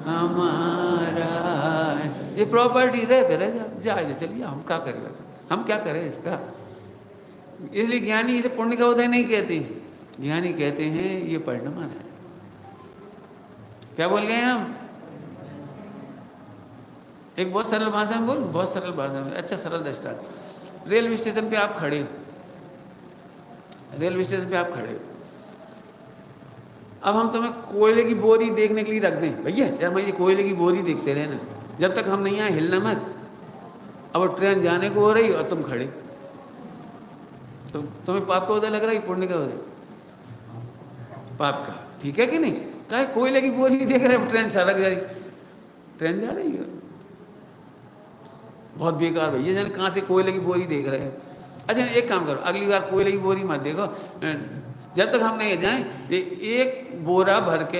हमारा। ये प्रॉपर्टी रहते रह जाए, चलिए हम क्या करें, हम क्या करें इसका। इसलिए ज्ञानी इसे पुण्य का उदय नहीं कहते, ज्ञानी कहते हैं ये परिणमन है। क्या बोल गए हम? एक बहुत सरल भाषा में बोल, बहुत सरल भाषा में, अच्छा सरल दृष्टांत। रेलवे स्टेशन पे आप खड़े हो, रेलवे स्टेशन पे आप खड़े हो, अब हम तुम्हें कोयले की बोरी देखने के लिए रख दें, भैया यार मैं ये कोयले की बोरी देखते रहे ना, जब तक हम नहीं आए हिलना मत। अब वो ट्रेन जाने को हो रही और तुम खड़े, तो तुम्हें पाप का उदय लग रहा है कि पुण्य का उदय? पाप का, ठीक है कि नहीं? चाहे कोयले की बोरी देख रहे हो, ट्रेन सड़क जा रही, ट्रेन जा रही है, बहुत बेकार भैया, जाने कहाँ से कोयले की बोरी देख रहे हैं। अच्छा एक काम करो, अगली बार कोयले की बोरी मत देखो, जब तक हम नहीं जाएं। एक बोरा भर के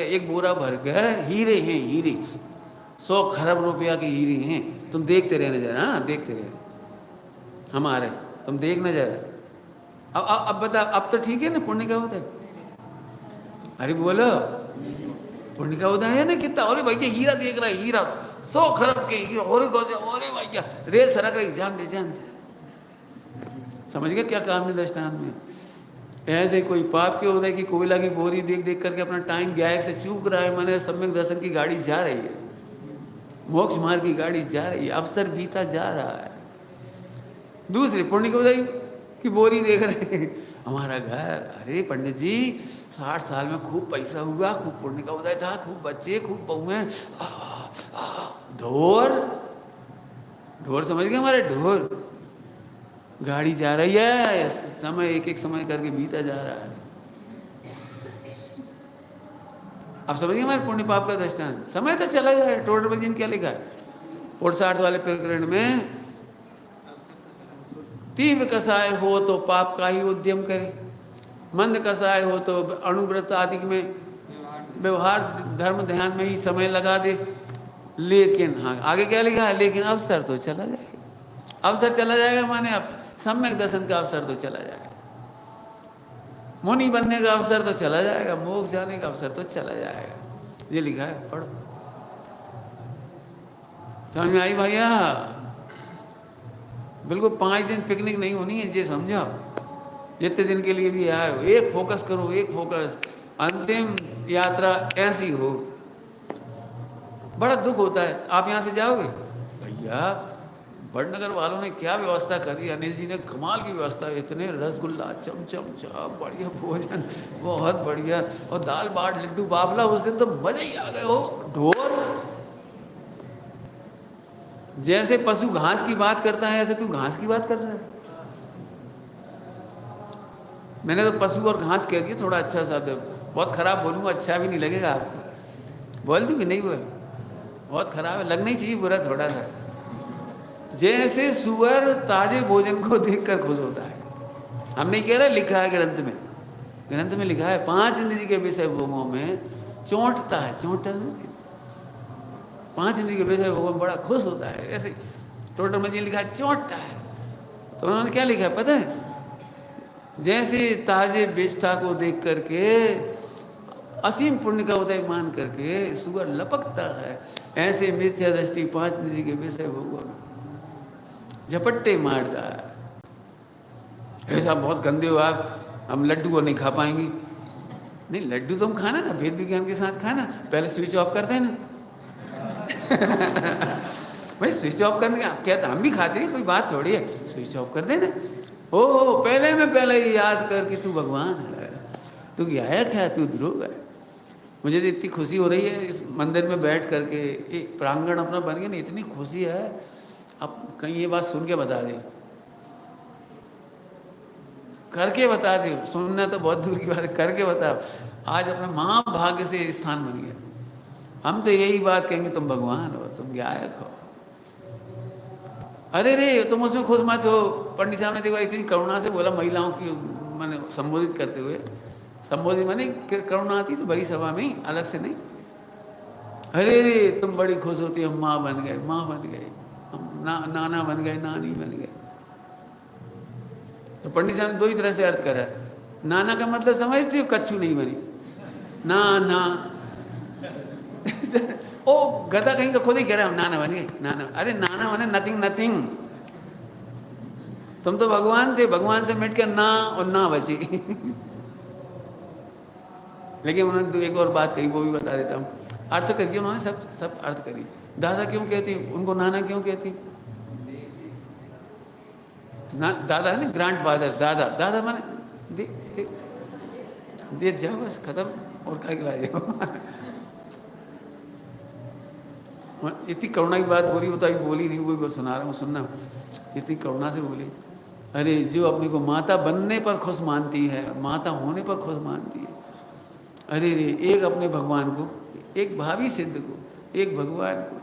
हीरे हैं, हीरे 100 खरब रुपया के हीरे हैं, तुम देखते रहना जरा, हाँ देखते रहना, हम आ रहे, तुम देखना जरा। अब बता, अब तो ठीक है ना, पुण्य का उदय? अरे बोलो, पुण्य का उदय है ना कितना? अरे भैया हीरा देख रहा है, हीरा 100 खरब के हीरा, अरे भैया रेल सरक रही, जान दे। समझ गया क्या काम है दृष्टांत में? ऐसे कोई पाप के उदय की कोयला की बोरी देख देख करके अपना टाइम गायक से चूक रहा है। मैंने सम्यक दर्शन की गाड़ी जा रही है, मोक्ष मार्ग की गाड़ी जा रही है, अवसर बीता जा रहा है। दूसरे पुण्य के उदय की बोरी देख रहे हैं, हमारा घर, अरे पंडित जी 60 साल में खूब पैसा हुआ, खूब पुण्य का उदय था, खूब बच्चे, खूब बहुएं, ढोर समझ गए हमारे, ढोर गाड़ी जा रही है, समय एक एक समय करके बीता जा रहा है। अब समझिए हमारे पुण्य पाप का दृष्टांत, समय तो चला जाए। टोटल बंजन क्या लिखा है पुरुषार्थ वाले प्रकरण में? तीव्र कसाय हो तो पाप का ही उद्यम करे, मंद कसाय हो तो अणुव्रत आदि में व्यवहार धर्म ध्यान में ही समय लगा दे। लेकिन हाँ आगे क्या लिखा है? लेकिन अवसर तो चला जाएगा। अवसर चला जाएगा माने अब सम्यक दर्शन का अवसर तो चला जाएगा, मुनि बनने का अवसर तो चला जाएगा, मोक्ष जाने का अवसर तो चला जाएगा। ये लिखा है, पढ़ो। समझ में आई भैया? बिल्कुल 5 दिन पिकनिक नहीं होनी है, ये समझो। जितने दिन के लिए भी आए हो, एक फोकस करो, एक फोकस। अंतिम यात्रा ऐसी हो बड़ा दुख होता है। आप यहाँ से जाओगे, भैया बड़नगर वालों ने क्या व्यवस्था करी, अनिल जी ने कमाल की व्यवस्था, इतने रसगुल्ला, चमचम, चाप, बढ़िया भोजन, बहुत बढ़िया, और दाल बाट लड्डू बाफला, उस दिन तो मजे ही आ गए हो। ढोर जैसे पशु घास की बात करता है, ऐसे तू घास की बात कर रहा है। मैंने तो पशु और घास कह दिया, थोड़ा अच्छा सा, बहुत खराब बोलूँगा, अच्छा भी नहीं लगेगा आपको। बोल दूँ कि नहीं बोल? बहुत खराब है, लगना ही चाहिए बुरा थोड़ा सा। जैसे सुअर ताजे भोजन को देखकर खुश होता है, हम नहीं कह रहे, लिखा है ग्रंथ में, ग्रंथ में लिखा है 5 इंद्रिय के विषय भोगों में चौंटता है, चौंटता है, 5 इंद्रिय के विषय भोगों में बड़ा खुश होता है। ऐसे टोटल में लिखा है चौंटता है, तो उन्होंने क्या लिखा है पता है? जैसे ताजे बेष्टा को देख करके असीम पुण्य का उदय मान करके सुअर लपकता है, ऐसे मिथ्या दृष्टि 5 इंद्रिय के विषय भोगों में झपट्टे मारता है। ऐसा बहुत गंदे हो आप, हम लड्डू को नहीं खा पाएंगे। नहीं, लड्डू तुम खाना ना, वेद विज्ञान के साथ खाना, पहले स्विच ऑफ कर देना। भाई स्विच ऑफ करने का क्या था, हम भी खाते हैं, कोई बात थोड़ी है, स्विच ऑफ कर देना। ओ पहले में पहले ही याद कर कि तू भगवान है, तू गायक है, तू ध्रुव है। मुझे तो इतनी खुशी हो रही है इस मंदिर में बैठ करके, एक प्रांगण अपना बन गया ना, इतनी खुशी है। अब कहीं ये बात सुन के बता दे, करके बता दे, सुनना तो बहुत दूर की बात है, करके बता। आज अपना महाभाग्य से स्थान बन गया। हम तो यही बात कहेंगे, तुम भगवान हो, तुम गायक हो। अरे रे तुम उसमें खुश मत हो। पंडित साहब ने देखो इतनी करुणा से बोला, महिलाओं की मैंने संबोधित करते हुए, संबोधित माने करुणा आती तो बड़ी सभा में ही, अलग से नहीं। अरे रे तुम बड़ी खुश होती, हम माँ बन गए, माँ बन गए, हम नाना बन गए, नानी बन गए। तो पंडित साहब ने दो ही तरह से अर्थ करा। नाना का मतलब समझती हो, कच्छू नहीं बनी, ना ओ गधा कहीं का खुद ही कह रहा, हम नाना बन गए, नाना। अरे नाना बने नथिंग, नथिंग। तुम तो भगवान थे, भगवान से मिट कर ना और ना बची। लेकिन उन्होंने एक और बात कही, वो भी बता देता हूँ। अर्थ करिए उन्होंने, सब अर्थ करी। दादा क्यों कहती, उनको नाना क्यों कहती? ना दादा है ना, ग्रैंड फादर, दादा माने दे जाओ, बस खत्म, और क्या गिला जाओ। इतनी करुणा की बात बोली, बताई बोली नहीं, वही सुना रहा हूँ, सुनना। इतनी करुणा से बोली, अरे जो अपने को माता बनने पर खुश मानती है, माता होने पर खुश मानती है, अरे रे एक अपने भगवान को, एक भावी सिद्ध को, एक भगवान को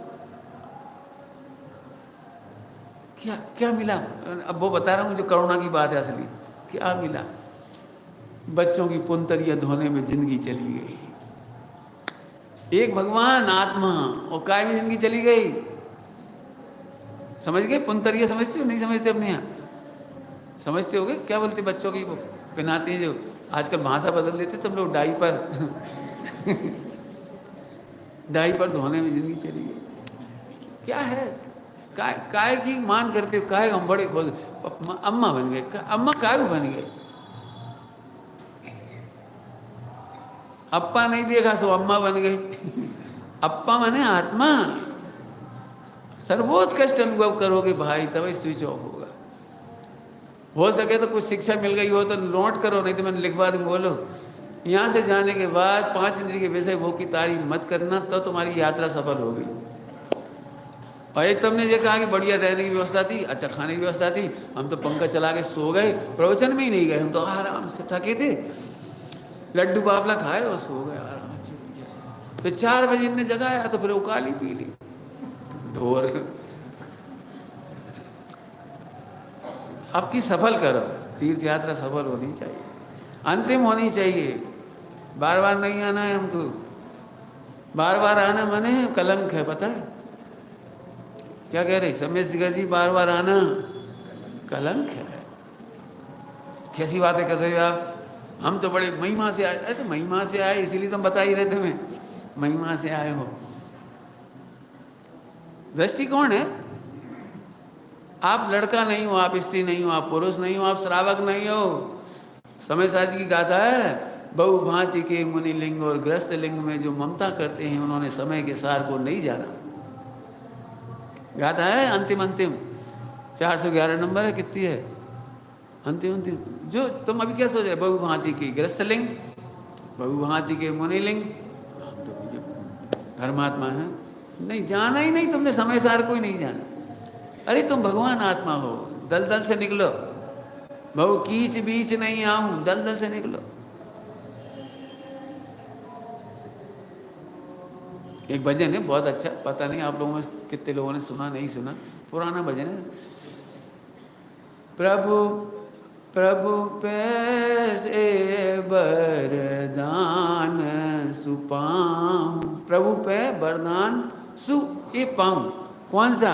क्या क्या मिला? अब वो बता रहा हूँ जो करुणा की बात है असली। क्या मिला? बच्चों की पुंतरिया धोने में जिंदगी चली गई, एक भगवान आत्मा, और काय में जिंदगी चली गई। समझ गए? पुंतरिया समझते हो, नहीं समझते? अपने यहाँ समझते होगे, क्या बोलते बच्चों की पहनाते हैं, जो आजकल भाषा बदल देते तुम लोग, डायपर। डायपर धोने में जिंदगी चली गई। क्या है? काय की मान करते हो, काय हम बड़े अम्मा बन गए, अम्मा काय बन गए? अप्पा नहीं देखा सो अम्मा बन गए। अप्पा माने आत्मा। सर्वोत्कृष्ट अनुभव करोगे भाई, तभी स्विच ऑफ होगा। हो सके तो कुछ शिक्षा मिल गई हो तो नोट करो, नहीं तो मैंने लिखवा दूँ। बोलो यहाँ से जाने के बाद 5 इंद्रिय के विषय भोग की तारीफ मत करना, तो तुम्हारी यात्रा सफल होगी। और एक तुमने ये कहा कि बढ़िया रहने की व्यवस्था थी, अच्छा खाने की व्यवस्था थी, हम तो पंखा चला के सो गए, प्रवचन में ही नहीं गए, हम तो आराम से थके थे, लड्डू बाफला खाए और सो गए आराम से। फिर 4 बजे इनने जगाया तो फिर उकाली पी ली, ढोर। आपकी सफल करो, तीर्थ यात्रा सफल होनी चाहिए, अंतिम होनी चाहिए। बार बार नहीं आना है हमको। बार बार आना माने कलंक है, पता है क्या कह रहे समय शिखर जी? बार बार आना कलंक है। कैसी बातें कर रहे हो आप? हम तो बड़े महिमा से आए। तो महिमा से आए इसीलिए तुम बता ही रहे थे, मैं महिमा से आए हो। दृष्टिकोण है, आप लड़का नहीं हो, आप स्त्री नहीं हो, आप पुरुष नहीं हो, आप श्रावक नहीं हो। समय साज की गाथा है, बहुभांति के मुनिलिंग और ग्रस्त लिंग में जो ममता करते हैं उन्होंने समय के सार को नहीं जाना। गाता है अंतिम अंतिम 411 नंबर है, कितनी है अंतिम अंतिम। जो तुम अभी क्या सोच रहे, बहुभांति की ग्रस्त लिंग, बहुभांति के मुनिलिंग, हम तो धर्मात्मा है, नहीं जाना ही नहीं तुमने, समय सार को ही नहीं जाना। अरे तुम भगवान आत्मा हो, दलदल से निकलो, बहु कीच बीच नहीं आऊं, दलदल से निकलो। एक भजन है बहुत अच्छा, पता नहीं आप लोगों में कितने लोगों ने सुना, नहीं सुना, पुराना भजन है। प्रभु प्रभु पैसे वरदान सुपाऊं, प्रभु पे वरदान सु ए पाऊं, कौन सा,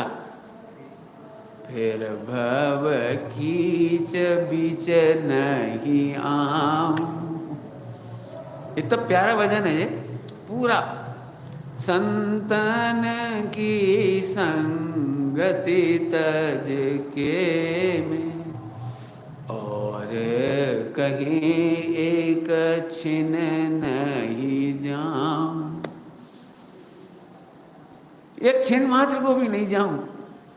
फिर भव कीच बीच नहीं आऊं। इतना प्यारा भजन है ये पूरा। संतन की संगति तज के में, और कहीं एक छिन नहीं जाऊं, एक क्षण मात्र को भी नहीं जाऊं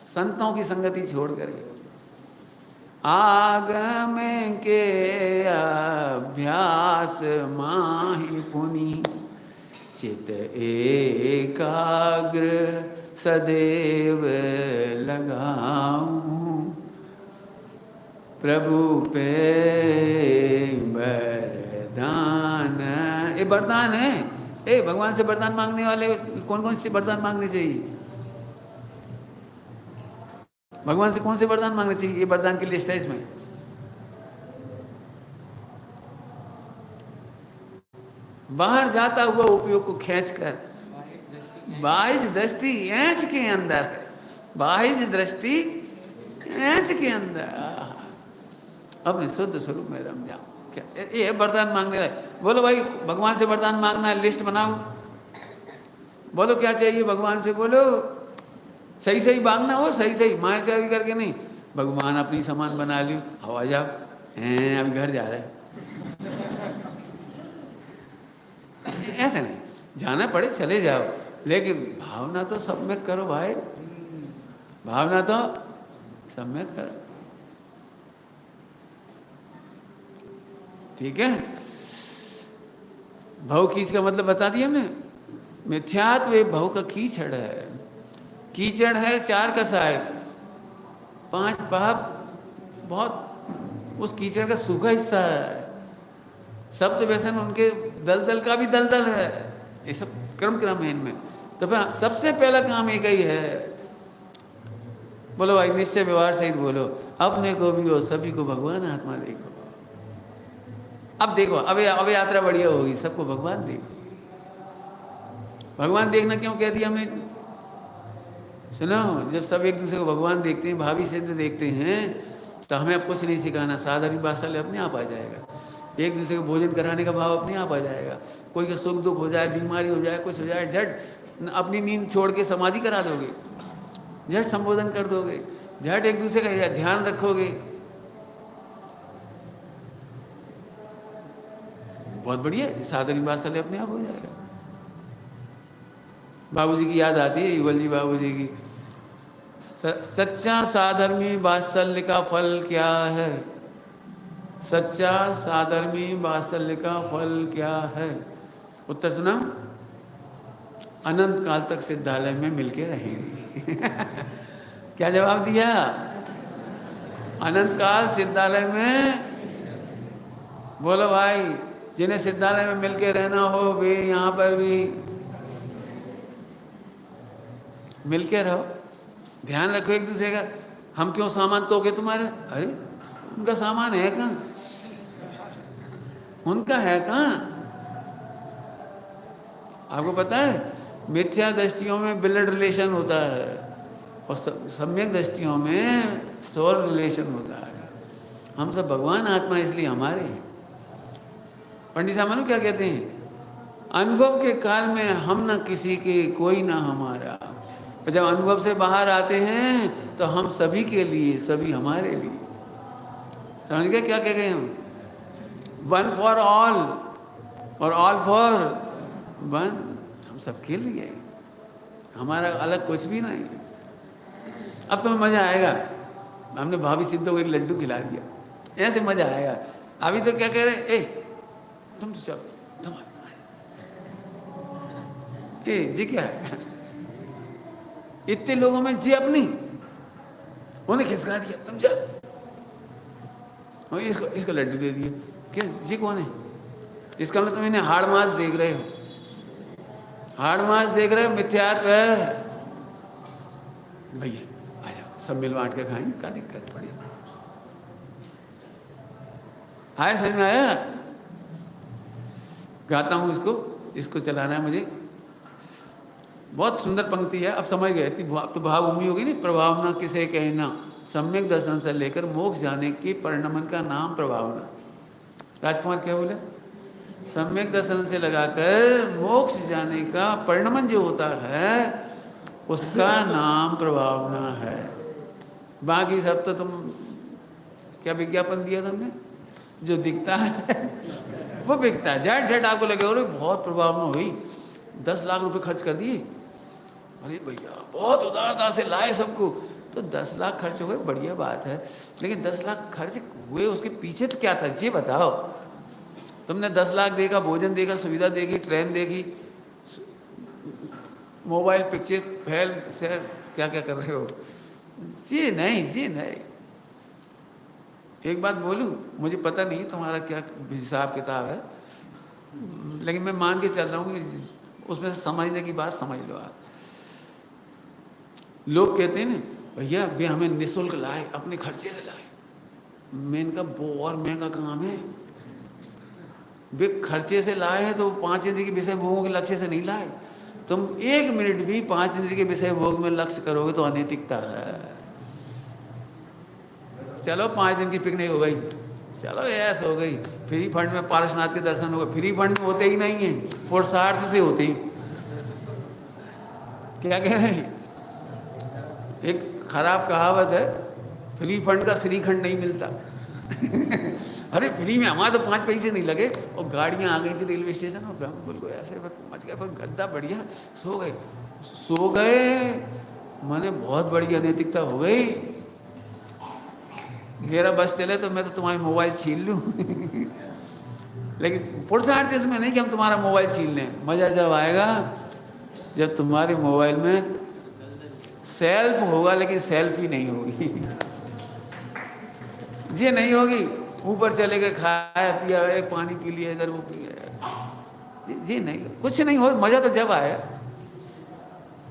संतों की संगति छोड़ करके। आगम के अभ्यास माहि पुनि, चित एकाग्र सदैव लगाऊं, प्रभु पे वरदान। ये वरदान है, ए भगवान से वरदान मांगने वाले कौन कौन से वरदान मांगने चाहिए, भगवान से कौन से वरदान मांगने चाहिए, ये वरदान की लिस्ट है इसमें। बाहर जाता हुआ उपयोग को खींचकर, बाह्य दृष्टि एंच के अंदर, बाह्य दृष्टि एंच के अंदर अपने शुद्ध स्वरूप में रम जाओ। क्या ये वरदान मांगने रहे, बोलो भाई भगवान से वरदान मांगना है, लिस्ट बनाओ, बोलो क्या चाहिए भगवान से, बोलो सही सही मांगना हो, सही सही माया चावी करके नहीं। भगवान अपनी सामान बना लियो, हवा जाओ, अभी घर जा रहे, ऐसे नहीं, जाना पड़े चले जाओ, लेकिन भावना तो सम्यक करो भाई, भावना तो सम्यक करो, ठीक है। भव कीच का मतलब बता दिया हमने, मिथ्यात्व भव का कीचड़ है, कीचड़ है 4 का साहेब, 5 पाप, बहुत उस कीचड़ का सूखा हिस्सा है, शब्द व्यसन उनके दलदल का भी दलदल है, ये सब क्रम क्रम है इनमें। तो फिर सबसे पहला काम एक ही है, बोलो भाई निश्चय व्यवहार सहित बोलो, अपने को भी हो सभी को भगवान आत्मा देखो। अब देखो अब यात्रा बढ़िया होगी, सबको भगवान देखो। भगवान देखना क्यों कह दिया हमने, सुनो, जब सब एक दूसरे को भगवान देखते हैं, भावी सिद्ध देखते हैं, तो हमें अब कुछ नहीं सिखाना, साधारण वात्सल्य अपने आप आ जाएगा, एक दूसरे को भोजन कराने का भाव अपने आप आ जाएगा। कोई का सुख दुख हो जाए, बीमारी हो जाए, कुछ हो जाए, झट अपनी नींद छोड़ के समाधि करा दोगे, झट संबोधन कर दोगे, झट एक दूसरे का ध्यान रखोगे, बहुत बढ़िया, साधारण वात्सल्य अपने आप हो जाएगा। बाबूजी की याद आती है, युगल जी बाबूजी की, सच्चा साधर्मी वात्सल्य का फल क्या है, सच्चा साधर्मी वात्सल्य का फल क्या है, उत्तर सुना, अनंत काल तक सिद्धालय में मिलके रहेंगे। क्या जवाब दिया, अनंत काल सिद्धालय में, बोलो भाई जिन्हें सिद्धालय में मिलके रहना हो वे यहाँ पर भी मिलके रहो, ध्यान रखो एक दूसरे का। हम क्यों सामान तोके तुम्हारे, अरे उनका सामान है कहाँ, उनका है कहाँ। आपको पता है मिथ्या दृष्टियों में ब्लड रिलेशन होता है और सम्यक दृष्टियों में सोल रिलेशन होता है। हम सब भगवान आत्मा इसलिए हमारे हैं। पंडित साहब मालूम क्या कहते हैं, अनुभव के काल में हम ना किसी के, कोई ना हमारा, और जब अनुभव से बाहर आते हैं तो हम सभी के लिए, सभी हमारे लिए। समझ गए क्या कह गए हम, वन फॉर ऑल, और ऑल फॉर वन, हम सबके लिए, हमारा अलग कुछ भी नहीं। अब तुम्हें मजा आएगा, हमने भाभी सिद्धू को एक लड्डू खिला दिया, ऐसे मजा आएगा। अभी तो क्या कह रहे, ए तुम तो चलो, तुम ए जी क्या है, इतने लोगों में जी अपनी, उन्हें खिसका दिया, तुम जा, और इसको लड्डू दे दिए। क्या जी कौन है? इसका मतलब तुम इन्हें हाड़ मास देख रहे हो, हाड़ मास देख रहे हो, मिथ्यात्व है भैया। आ जाओ सब मिल बांट के खाएंगे, क्या दिक्कत, बढ़िया। आया समझ में आया? गाता हूँ इसको चलाना है मुझे। बहुत सुंदर पंक्ति है, अब समझ गए। तो भावभूमि होगी नहीं, प्रभावना किसे कहना, सम्यक दर्शन से लेकर मोक्ष जाने के परिणमन का नाम प्रभावना। राजकुमार क्या बोले? सम्यक दर्शन से लगाकर मोक्ष जाने का परिणमन जो होता है उसका नाम प्रभावना है। बाकी सब तो तुम क्या विज्ञापन दिया तुमने, जो दिखता है वो बिकता है। झट झट आपको लगे और बहुत प्रभावना हुई, 10 लाख रुपए खर्च कर दिए, अरे भैया बहुत उदारता से लाए सबको, तो 10 लाख खर्च हो गए, बढ़िया बात है, लेकिन 10 लाख खर्च हुए उसके पीछे तो क्या था ये बताओ। तुमने 10 लाख देगा, भोजन देगा, सुविधा देगी, ट्रेन देगी, मोबाइल, पिक्चर, फिल्म, शेयर, क्या क्या कर रहे हो? जी नहीं, जी नहीं। एक बात बोलूं, मुझे पता नहीं तुम्हारा क्या हिसाब किताब है, लेकिन मैं मान के चल रहा हूँ कि उसमें से समझने की बात समझ लो आप। लोग कहते हैं ना भैया वे हमें निःशुल्क लाए, अपने खर्चे से लाए। मैं इनका और महंगा काम है, वे खर्चे से लाए हैं तो 5 इंद्रिय के विषय भोगों के लक्ष्य से नहीं लाए। तुम 1 मिनट भी 5 इंद्रिय के विषय भोग में लक्ष्य करोगे तो अनैतिकता है। चलो 5 दिन की पिकनिक हो गई, चलो ऐस हो गई, फ्री फंड में पारसनाथ के दर्शन हो गए, फ्री फंड में होते ही नहीं है, पुरुषार्थ से होते ही। क्या कह रहे हैं? एक खराब कहावत है, फ्री फंड का श्रीखंड नहीं मिलता। अरे फ्री में हमारे तो 5 पैसे नहीं लगे, और गाड़ियाँ आ गई थी रेलवे स्टेशन और ब्रह्मपुर को ऐसे मच गए, पर गद्दा बढ़िया, सो गए माने बहुत बड़ी अनैतिकता हो गई। मेरा बस चले तो मैं तो तुम्हारी मोबाइल छीन लूँ। लेकिन पुरुषार्थ इसमें नहीं कि हम तुम्हारा मोबाइल छीन लें। मजा जब आएगा जब तुम्हारे मोबाइल में सेल्फ होगा, लेकिन सेल्फी नहीं होगी। ये नहीं होगी, ऊपर चले गए, खाया पिया, एक पानी पी लिया, इधर वो पी लिया, जी नहीं, कुछ नहीं हो। मजा तो जब आया,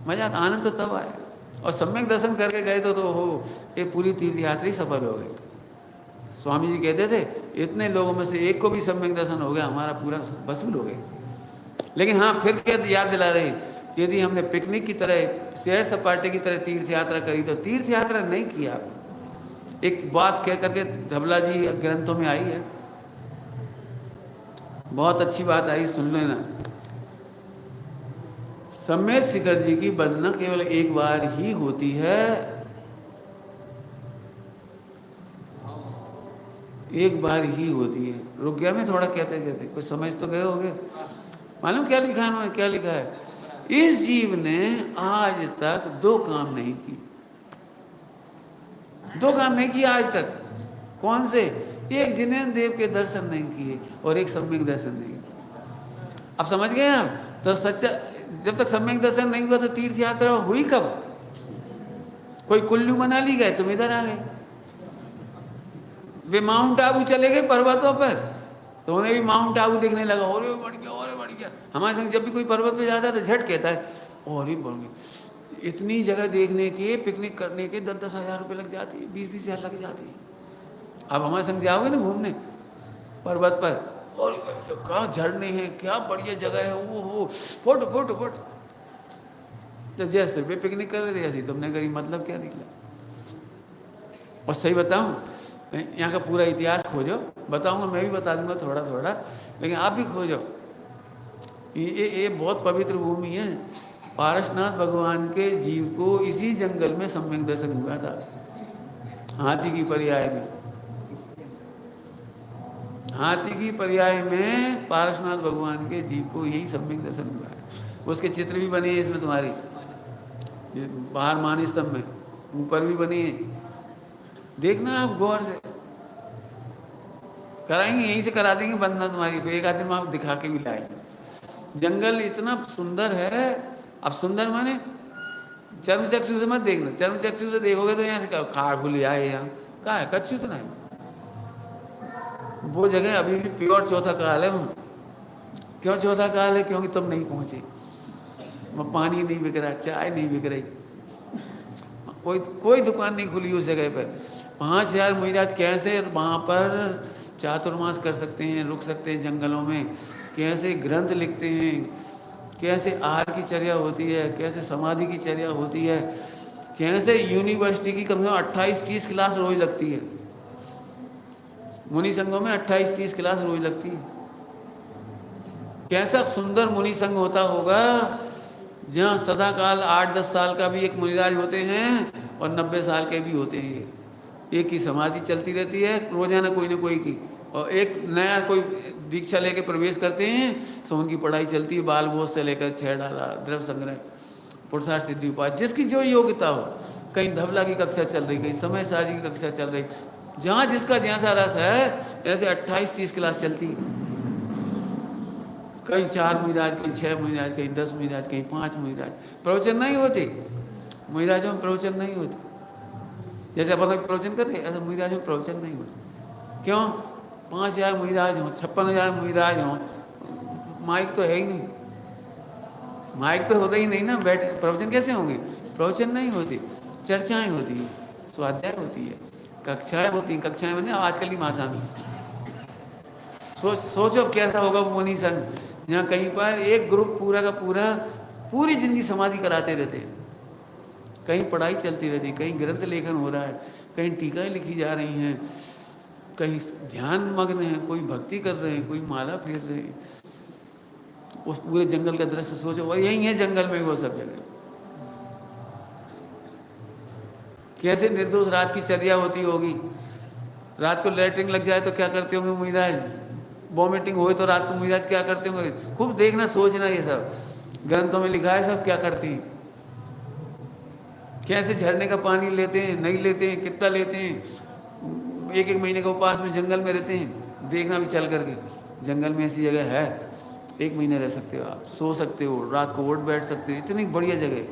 मजा आनंद तो तब आया। और सम्यक दर्शन करके गए तो हो, ये पूरी तीर्थ यात्रा सफल हो गई। स्वामी जी कहते थे इतने लोगों में से एक को भी सम्यक दर्शन हो गया, हमारा पूरा वसूल हो गया। लेकिन हाँ, फिर क्या याद दिला रहे, यदि हमने पिकनिक की तरह, सैर सपाटे की तरह तीर्थ यात्रा करी तो तीर्थ यात्रा नहीं किया। एक बात कह करके धबला जी ग्रंथों में आई है, बहुत अच्छी बात आई, सुन लेना। सम्यक शिखर जी की वंदना केवल एक बार ही होती है, एक बार ही होती है। रुक गया मैं थोड़ा कहते कहते, कुछ समझ तो गए होंगे। मालूम क्या लिखा है उन्होंने? क्या लिखा है? इस जीव ने आज तक 2 काम नहीं किए, 2 काम नहीं किए आज तक। कौन से? एक जिनेन्द्र देव के दर्शन नहीं किए और एक सम्यक दर्शन नहीं किए। अब समझ गए आप? तो सच्चा, जब तक सम्यक दर्शन नहीं हुआ तो तीर्थ यात्रा हुई कब? कोई कुल्लू मनाली गए, तुम इधर आ गए। वे माउंट आबू चले गए पर्वतों पर, तो उन्हें भी माउंट आबू देखने लगा, और बढ़ गया, और बढ़ गया। हमारे संग जब भी कोई पर्वत पे जाता है तो झट कहता है और ही बढ़ गया। इतनी जगह देखने के, पिकनिक करने के 10-10 हज़ार रुपये लग जाती है, 20-20 हज़ार लग जाती है। अब हमारे संग जाओगे ना घूमने पर्वत पर, और क्या झरने हैं, क्या बढ़िया जगह है, वो हो फोटो फोटो फोटो। तो जैसे वे पिकनिक कर रहे थे ऐसे तुमने करी, मतलब क्या निकला? और सही बताऊं, यहाँ का पूरा इतिहास खोजो, बताऊंगा, मैं भी बता दूंगा थोड़ा थोड़ा, लेकिन आप भी खोजो। ये बहुत पवित्र भूमि है। पारसनाथ भगवान के जीव को इसी जंगल में सम्यक दर्शन हुआ था, हाथी की पर्याय में। हाथी की पर्याय में पारसनाथ भगवान के जीव को यही सम्यक दर्शन हुआ है। उसके चित्र भी बने हैं इसमें तुम्हारी, बाहर मान स्तंभ में, ऊपर भी बनी है, देखना आप गौर से। कराएंगे, यहीं से करा देंगे वंदना तुम्हारी, फिर एक आध दिन में आप दिखा के भी लाएंगे। जंगल इतना सुंदर है। अब सुंदर माने चर्म चक्षु से मत देखना, चर्म चक्षु से देखोगे तो यहाँ से कार खुली आए, यहाँ कहा है कच्छु तो नहीं। वो जगह अभी भी प्योर चौथा काल है वहाँ। क्यों चौथा काल है? क्योंकि तुम नहीं पहुंचे। वहाँ पानी नहीं बिक रहा, चाय नहीं बिक रही, कोई दुकान नहीं खुली उस जगह पर। 5000 महाराज कैसे वहाँ पर चातुर्मास कर सकते हैं, रुक सकते हैं जंगलों में, कैसे ग्रंथ लिखते हैं, कैसे आहार की चर्या होती है, कैसे समाधि की चर्या होती है, कैसे यूनिवर्सिटी की कम से कम 28-30 क्लास रोज लगती है। मुनि संघों में 28-30 क्लास रोज लगती है। कैसा सुंदर मुनि संघ होता होगा जहाँ सदा काल 8-10 साल का भी एक मुनिराज होते हैं और 90 साल के भी होते हैं। एक ही समाधि चलती रहती है रोजाना कोई ना कोई की, और एक नया कोई दीक्षा लेके प्रवेश करते हैं तो उनकी पढ़ाई चलती है, बाल बोध से लेकर 6 डाला, द्रव्य संग्रह, पुरुषार्थ सिद्धि उपाय, जिसकी जो योग्यता हो। कहीं धवला की कक्षा चल रही, कहीं समय साजी की कक्षा चल रही, जहाँ जिसका जैसा रस है ऐसे 28-30 क्लास चलती है। कहीं 4 महाराज, कहीं 6 महाराज, कहीं 10 महाराज, कहीं 5 महाराज। प्रवचन नहीं होते महाराजों में, प्रवचन नहीं होते। जैसे अपन प्रवचन कर रहे ऐसे महाराजों में प्रवचन नहीं होते। क्यों? 5000 महाराज हों, 56,000 महाराज हों, माइक तो है ही नहीं, माइक तो होता ही नहीं ना, बैठ प्रवचन कैसे होंगे? प्रवचन नहीं होती, चर्चाएं होती है, स्वाध्याय होती है, कक्षाएं होती हैं। कक्षाएं मैंने आजकल की भाषा में सोचो कैसा होगा वो मुनि संघ, जहाँ कहीं पर एक ग्रुप पूरा का पूरा पूरी जिंदगी समाधि कराते रहते हैं। कहीं पढ़ाई चलती रहती, कहीं ग्रंथ लेखन हो रहा है, कहीं टीकाएं लिखी जा रही हैं, कहीं ध्यान मग्न है, कोई भक्ति कर रहे हैं, कोई माला फेर रहे हैं। उस पूरे जंगल का दृश्य सोचो, और यही है जंगल में वो सब जगह। कैसे निर्दोष रात की चर्या होती होगी। रात को लैट्रिन लग जाए तो क्या करते होंगे महाराज, वॉमिटिंग हुए तो रात को महाराज क्या करते होंगे। खूब देखना, सोचना, ये सब ग्रंथों में लिखा है, सब क्या करती हैं। कैसे झरने का पानी लेते हैं, नहीं लेते हैं, कितना लेते हैं, 1-1 महीने का उपवास में जंगल में रहते हैं। देखना भी चल करके, जंगल में ऐसी जगह है 1 महीने रह सकते हो आप, सो सकते हो, रात को उठ बैठ सकते हो, इतनी बढ़िया जगह।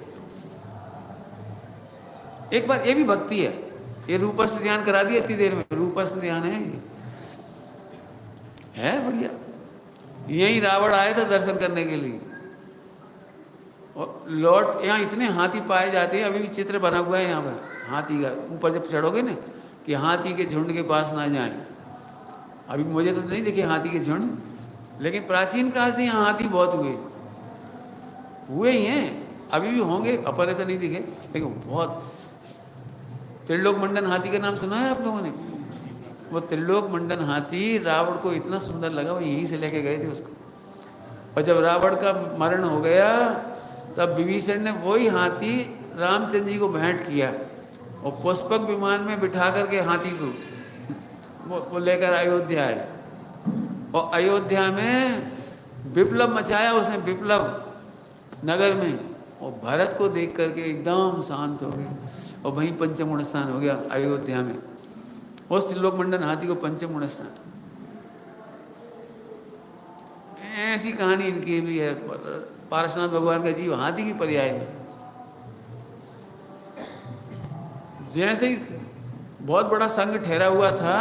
एक बार ये भी भक्ति है, ये रूपस्थ ध्यान करा दिया इतनी देर में, रूपस्थ ध्यान है बढ़िया। यही रावण आया था दर्शन करने के लिए, और लौट यहाँ इतने हाथी पाए जाते हैं। अभी भी चित्र बना हुआ है यहाँ पर हाथी का, ऊपर जब चढ़ोगे ना कि हाथी के झुंड के पास ना जाएं। अभी मुझे तो नहीं दिखे हाथी के झुंड, लेकिन प्राचीन काल से यहाँ हाथी बहुत हुए ही हैं, अभी भी होंगे, अपने तो नहीं दिखे लेकिन बहुत। त्रिलोक मंडन हाथी का नाम सुना है आप लोगों ने? वो त्रिलोक मंडन हाथी रावण को इतना सुंदर लगा, वो यहीं से लेके गए थे उसको। और जब रावण का मरण हो गया तब विभीषण ने वही हाथी रामचंद्र जी को भेंट किया, और पुष्पक विमान में बिठा करके हाथी को वो लेकर अयोध्या आए, और अयोध्या में विप्लव मचाया उसने, विप्लव नगर में। और भरत को देख करके एकदम शांत हो गए, और वहीं पंचम गुण स्थान हो गया अयोध्या में। उस त्रिलोक मंडन हाथी को पंचम गुण स्थान। ऐसी कहानी इनकी भी है। पारसनाथ भगवान का जीव हाथी की पर्याय में। जैसे ही बहुत बड़ा संघ ठहरा हुआ था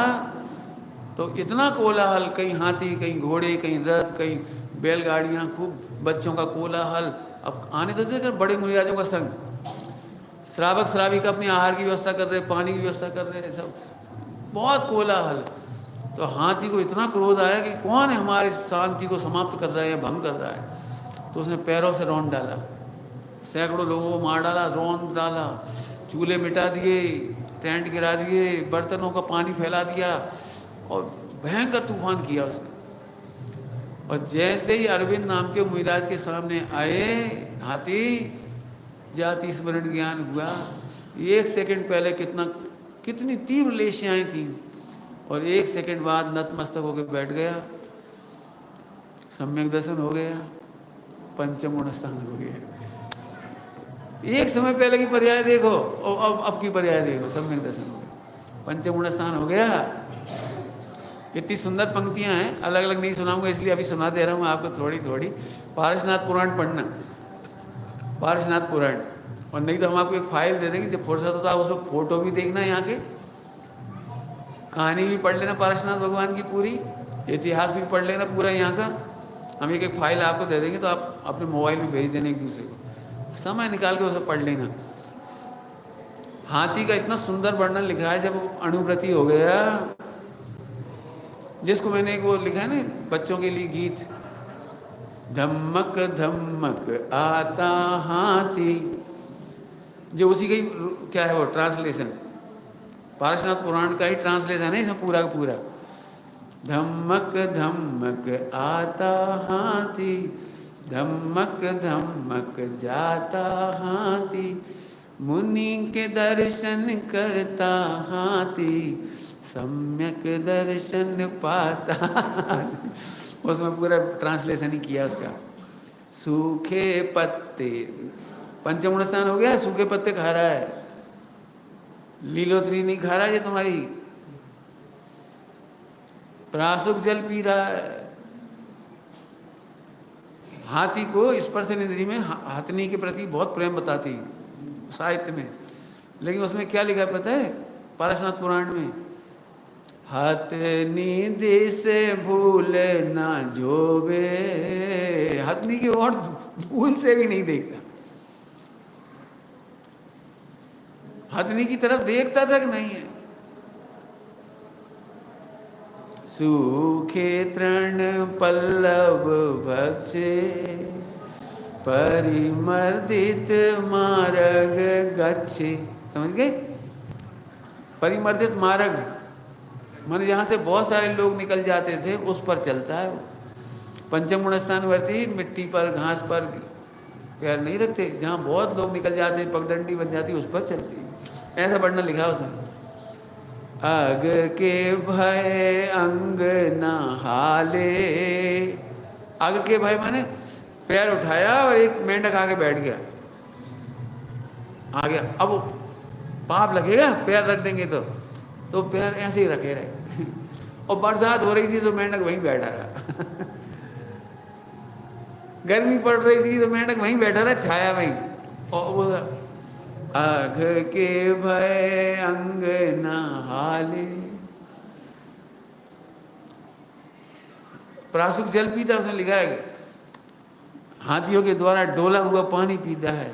तो इतना कोलाहल, कहीं हाथी, कहीं घोड़े, कहीं रथ, कहीं बैलगाड़ियाँ, खूब बच्चों का कोलाहल। अब आने तो थे बड़े मुनिराजों का संघ, श्रावक श्राविका अपने आहार की व्यवस्था कर रहे, पानी की व्यवस्था कर रहे, सब बहुत कोलाहल। तो हाथी को इतना क्रोध आया कि कौन है हमारे शांति को समाप्त कर रहा है या भंग कर रहा है। तो उसने पैरों से रौंद डाला, सैकड़ों लोगों को मार डाला, रौंद डाला, चूल्हे मिटा दिए, टेंट गिरा दिए, बर्तनों का पानी फैला दिया, और भयंकर तूफान किया उसने। और जैसे ही अरविंद नाम के मुनिराज के सामने आए हाथी, जाति स्मरण ज्ञान हुआ। 1 सेकंड पहले कितनी तीव्र लेशियाएँ थी, और 1 सेकंड बाद नतमस्तक होकर बैठ गया, सम्यक दर्शन हो गया, पंचम स्थान हो गया। एक समय पहले की पर्याय देखो और अब की पर्याय देखो, सम्यक दर्शन हो गया, पंचम स्थान हो गया। इतनी सुंदर पंक्तियां हैं, अलग अलग नहीं सुनाऊंगा इसलिए अभी सुना दे रहा हूँ आपको थोड़ी थोड़ी। पारसनाथ पुराण पढ़ना, पारसनाथ पुराण, और नहीं तो हम आपको एक फाइल दे देंगे, जब फुर्सत होता है उसमें फोटो भी देखना, यहाँ के कहानी भी पढ़ लेना पारसनाथ भगवान की पूरी, इतिहास भी पढ़ लेना पूरा यहाँ का। हम एक फाइल आपको दे देंगे तो आप अपने मोबाइल में भेज देना एक दूसरे को, समय निकाल के उसे पढ़ लेना। हाथी का इतना सुंदर वर्णन लिखा है, जब अणुव्रती हो गया, जिसको मैंने एक वो लिखा है ना बच्चों के लिए गीत, धमक धमक आता हाथी, जो उसी का ही क्या है वो ट्रांसलेशन, पारसनाथ पुराण का ही ट्रांसलेशन है इसमें पूरा का पूरा। धमक धमक आता हाथी, धमक धमक जाता हाथी, मुनि के दर्शन करता हाथी, सम्यक दर्शन पाता। उसमें पूरा ट्रांसलेशन ही किया उसका। सूखे पत्ते, पंचम स्थान हो गया, सूखे पत्ते खा रहा है, लीलोत्री नहीं खा रहा है ये तुम्हारी, प्रासुक जल पी रहा है। हाथी को स्पर्शन इंद्री में हाथनी के प्रति बहुत प्रेम बताती साहित्य में, लेकिन उसमें क्या लिखा है पता है पारसनाथ पुराण में, हथनी दिस भूल ना जोबे, हथनी की ओर भूल से भी नहीं देखता, हथनी की तरफ देखता तक नहीं है। सूखे तृण पल्लव भक्षे, परिमर्दित मार्ग गच्छे, समझ गए? परिमर्दित मार्ग माने जहाँ से बहुत सारे लोग निकल जाते थे उस पर चलता है वो। पंचम गुण स्थानवर्ती मिट्टी पर घास पर पैर नहीं रखते, जहाँ बहुत लोग निकल जाते हैं पगडंडी बन जाती है उस पर चलती है, ऐसा वर्णन लिखा उसने। अग के भय अंग न हाले, अग के भय माने पैर उठाया और एक मेंढक आके बैठ गया, आ गया, अब पाप लगेगा पैर रख देंगे तो पैर ऐसे ही रखे रहे। और बरसात हो रही थी तो मेंढक वहीं बैठा रहा। गर्मी पड़ रही थी तो मेंढक वहीं बैठा रहा छाया वहीं। और वो आघ के भय अंग न हाले, प्रासुक जल पीता, उसने लिखा है हाथियों के द्वारा डोला हुआ पानी पीता है।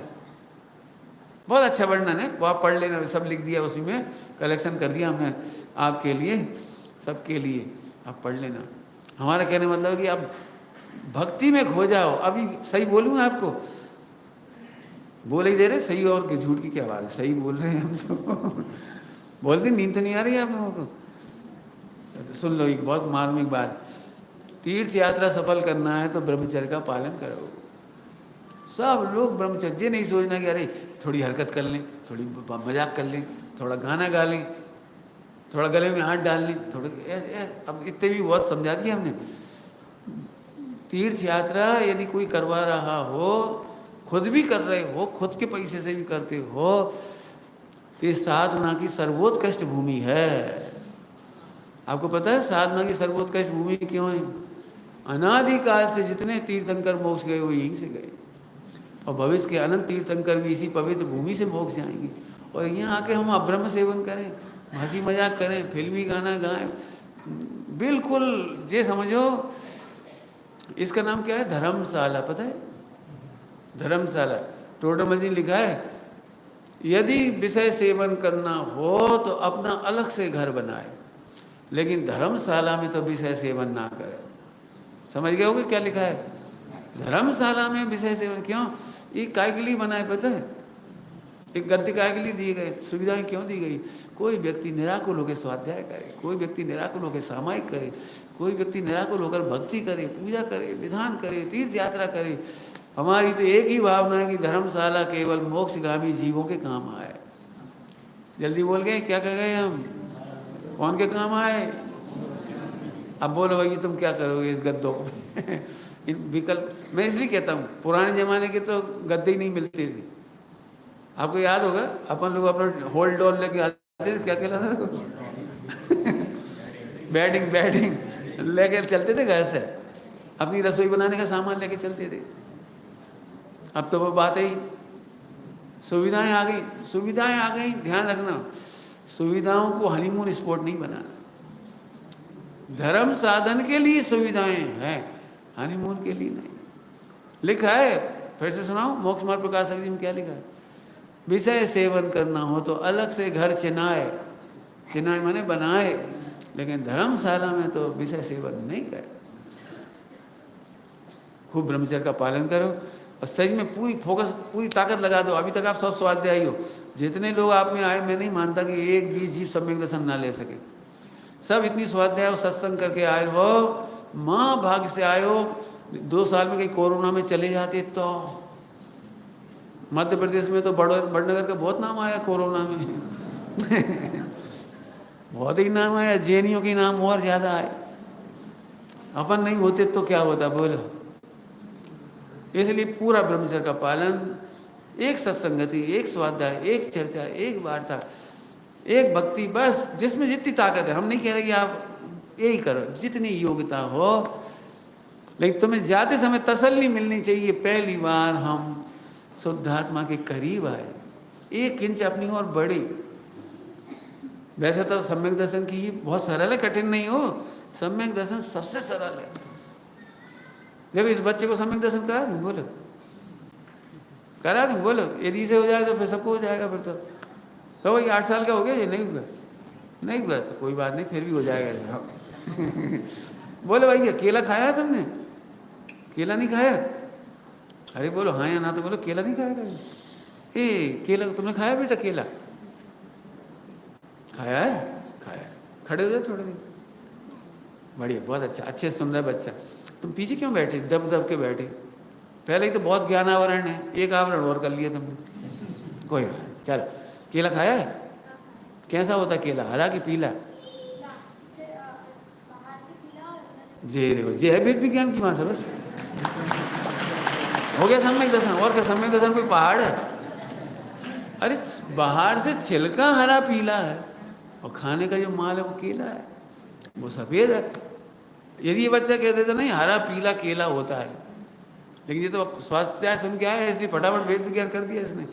बहुत अच्छा वर्णन है, वो आप पढ़ लेना, सब लिख दिया उसी में, कलेक्शन कर दिया हमने आपके लिए, सबके लिए, आप पढ़ लेना। हमारा कहने मतलब कि आप भक्ति में खो जाओ। अभी सही बोलूँ आपको, बोल ही दे रहे, सही और झूठ की क्या बात है, सही बोल रहे हैं हम तो। बोलते नींद तो नहीं आ रही है आप लोगों को? तो सुन लो एक बहुत मार्मिक बात, तीर्थ यात्रा सफल करना है तो ब्रह्मचर्य का पालन करो। सब लोग ब्रह्मचर्य, नहीं सोचना कि अरे थोड़ी हरकत कर लें, थोड़ी मजाक कर लें, थोड़ा गाना गा लें, थोड़ा गले में हाथ डाल लें, थोड़ा अब इतने भी बहुत समझा दिया हमने। तीर्थ यात्रा यदि कोई करवा रहा हो, खुद भी कर रहे हो, खुद के पैसे से भी करते हो, तो ये साधना की सर्वोत्कृष्ट भूमि है। आपको पता है साधना की सर्वोत्कृष्ट भूमि क्यों है? अनादिकाल से जितने तीर्थंकर मोक्ष गए वो यहीं से गए, और भविष्य के अनंत तीर्थंकर भी इसी पवित्र भूमि से मोक्ष जाएंगे। और यहाँ आके हम अब्रह्म सेवन करें, हंसी मजाक करें, फिल्मी गाना गाएं, बिल्कुल जे समझो इसका नाम क्या है, धर्मशाला। पता है धर्मशाला, टोडरमल जी लिखा है, यदि विषय सेवन करना हो तो अपना अलग से घर बनाए, लेकिन धर्मशाला में तो विषय सेवन ना करे। समझ गए होगे क्या लिखा है? धर्मशाला में विषय सेवन क्यों? ये काय के लिए बनाए पता है? एक गद्य काय के लिए दिए गए, सुविधाएं क्यों दी गई? कोई व्यक्ति निराकुल होकर स्वाध्याय करे, कोई व्यक्ति निराकुल होकर सामायिक करे, कोई व्यक्ति निराकुल होकर भक्ति करे, पूजा करे, विधान करे, तीर्थ यात्रा करे। हमारी तो एक ही भावना है कि धर्मशाला केवल मोक्षगामी जीवों के काम आए। जल्दी बोल गए, क्या कह गए हम? कौन के काम आए? अब बोलो भाई तुम क्या करोगे इस गद्दों को इन विकल्प, मैं इसलिए कहता हूँ पुराने ज़माने के तो गद्दे ही नहीं मिलते थे। आपको याद होगा अपन लोग अपना होल्ड डॉल लेके आते थे, क्या कहलाता था बेडिंग लेके चलते थे घर से, अपनी रसोई बनाने का सामान लेके चलते थे। अब तो वो बात ही, सुविधाएं आ गई। ध्यान रखना, सुविधाओं को हनीमून स्पॉट नहीं बनाना। धर्म साधन के लिए सुविधाएं हैं, हनीमून के लिए नहीं। लिखा है, फिर से सुनाओ, मोक्ष मार्ग प्रकाशक जी में क्या लिखा है? विषय सेवन करना हो तो अलग से घर चिनाए माने बनाए, लेकिन धर्मशाला में तो विषय सेवन नहीं करे। खूब ब्रह्मचर्य का पालन करो और सही में पूरी फोकस, पूरी ताकत लगा दो। अभी तक आप सब स्वाध्यायी हो, जितने लोग आप में आए, मैं नहीं मानता कि एक भी जीव सम्यक दर्शन ना ले सके। सब इतनी स्वाध्याय और सत्संग करके आए हो, माँ भाग्य से आए हो। 2 साल में कहीं कोरोना में चले जाते तो मध्य प्रदेश में तो बड़नगर का बहुत नाम आया कोरोना में बहुत ही नाम आया, जेएनयू के नाम और ज़्यादा आए। अपन नहीं होते तो क्या होता बोलो। इसलिए पूरा ब्रह्मचर्य का पालन, एक सत्संगति, एक स्वाध्याय, एक चर्चा, एक वार्ता, एक भक्ति, बस जिसमें जितनी ताकत है। हम नहीं कह रहे कि आप यही करो, जितनी योग्यता हो, लेकिन तुम्हें जाते समय तसल्ली मिलनी चाहिए, पहली बार हम शुद्धात्मा के करीब आए, 1 इंच अपनी ओर बढ़ी। वैसे तो सम्यक दर्शन की बहुत सरल है, कठिन नहीं हो। सम्यक दर्शन सबसे सरल है। जब इस बच्चे को सम्यक दर्शन करा दूँ, बोलो करा दूँ, बोलो यदि से हो जाएगा तो फिर सबको हो जाएगा। फिर तो भाई 8 साल का हो गया, ये नहीं हुआ तो कोई बात नहीं, फिर भी हो जाएगा बोले भाई केला खाया है तुमने? केला नहीं खाया? अरे बोलो हाँ या ना, तो बोलो केला नहीं खाया कभी? केला तुमने खाया बेटा? केला खाया है? खाया। खड़े हो जाए थोड़े दिन। बढ़िया, बहुत अच्छा, अच्छे सुन रहा है बच्चा। तुम पीछे क्यों बैठे, दब के बैठे? पहले ही तो बहुत ज्ञान आवरण है, एक आवरण और कर लिया तुमने। कोई बात, चलो। केला खाया है? कैसा होता केला, हरा कि पीला? जे देखो, जे है वेद विज्ञान की भाषा। बस हो गया सम्यक दर्शन। और क्या, सम्यक दर्शन कोई पहाड़ है? अरे बाहर से छिलका हरा पीला है और खाने का जो माल है वो केला है, वो सफेद है। यदि ये बच्चा कह देता नहीं हरा पीला केला होता है, लेकिन ये तो स्वास्थ्य सुन के आया, इसलिए फटाफट वेद विज्ञान कर दिया इसने।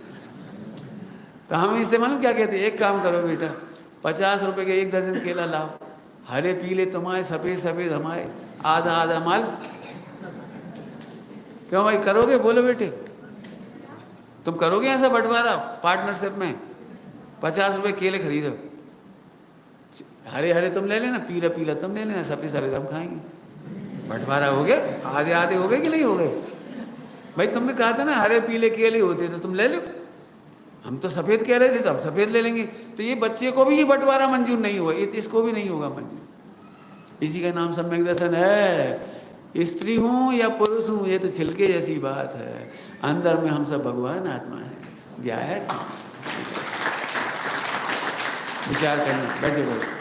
तो हम इससे मालूम क्या कहते हैं, एक काम करो बेटा, 50 रुपए के 1 दर्जन केला लाओ, हरे पीले तुम्हारे, सफेद हमारे, आधा माल। क्यों भाई, करोगे? बोलो बेटे, तुम करोगे ऐसा बंटवारा पार्टनरशिप में? 50 रुपए केले खरीदो, हरे तुम ले लेना, पीला तुम ले लेना, सफेद हम खाएंगे। बंटवारा हो गया, आधे हो गए कि नहीं हो गए? भाई तुमने कहा था ना हरे पीले केले होते, तो तुम ले लो। हम तो सफ़ेद कह रहे थे, तो हम सफ़ेद ले लेंगे। तो ये बच्चे को भी ये बंटवारा मंजूर नहीं हुआ, इसको भी नहीं होगा मंजूर। इसी का नाम सम्यक दर्शन है। स्त्री हूँ या पुरुष हूँ, ये तो छिलके जैसी बात है, अंदर में हम सब भगवान आत्मा है। क्या है, विचार करना। बैठे बोलो।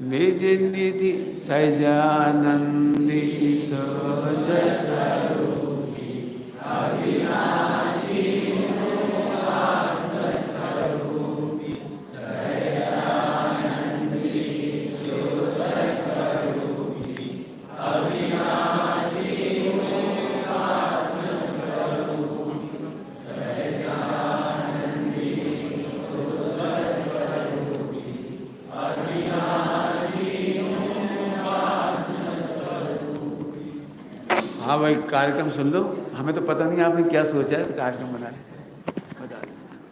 निज निधि सहजानंदी सद स्वरूपी अविनाशी आत्मस्वरूपी सहजानंदी सद स्वरूपी अविनाशी आत्मस्वरूपी सहजानंदी सद स्वरूपी अविनाशी। हाँ भाई, कार्यक्रम सुन लो। हमें तो पता नहीं आपने क्या सोचा है, तो कार्यक्रम बना लें।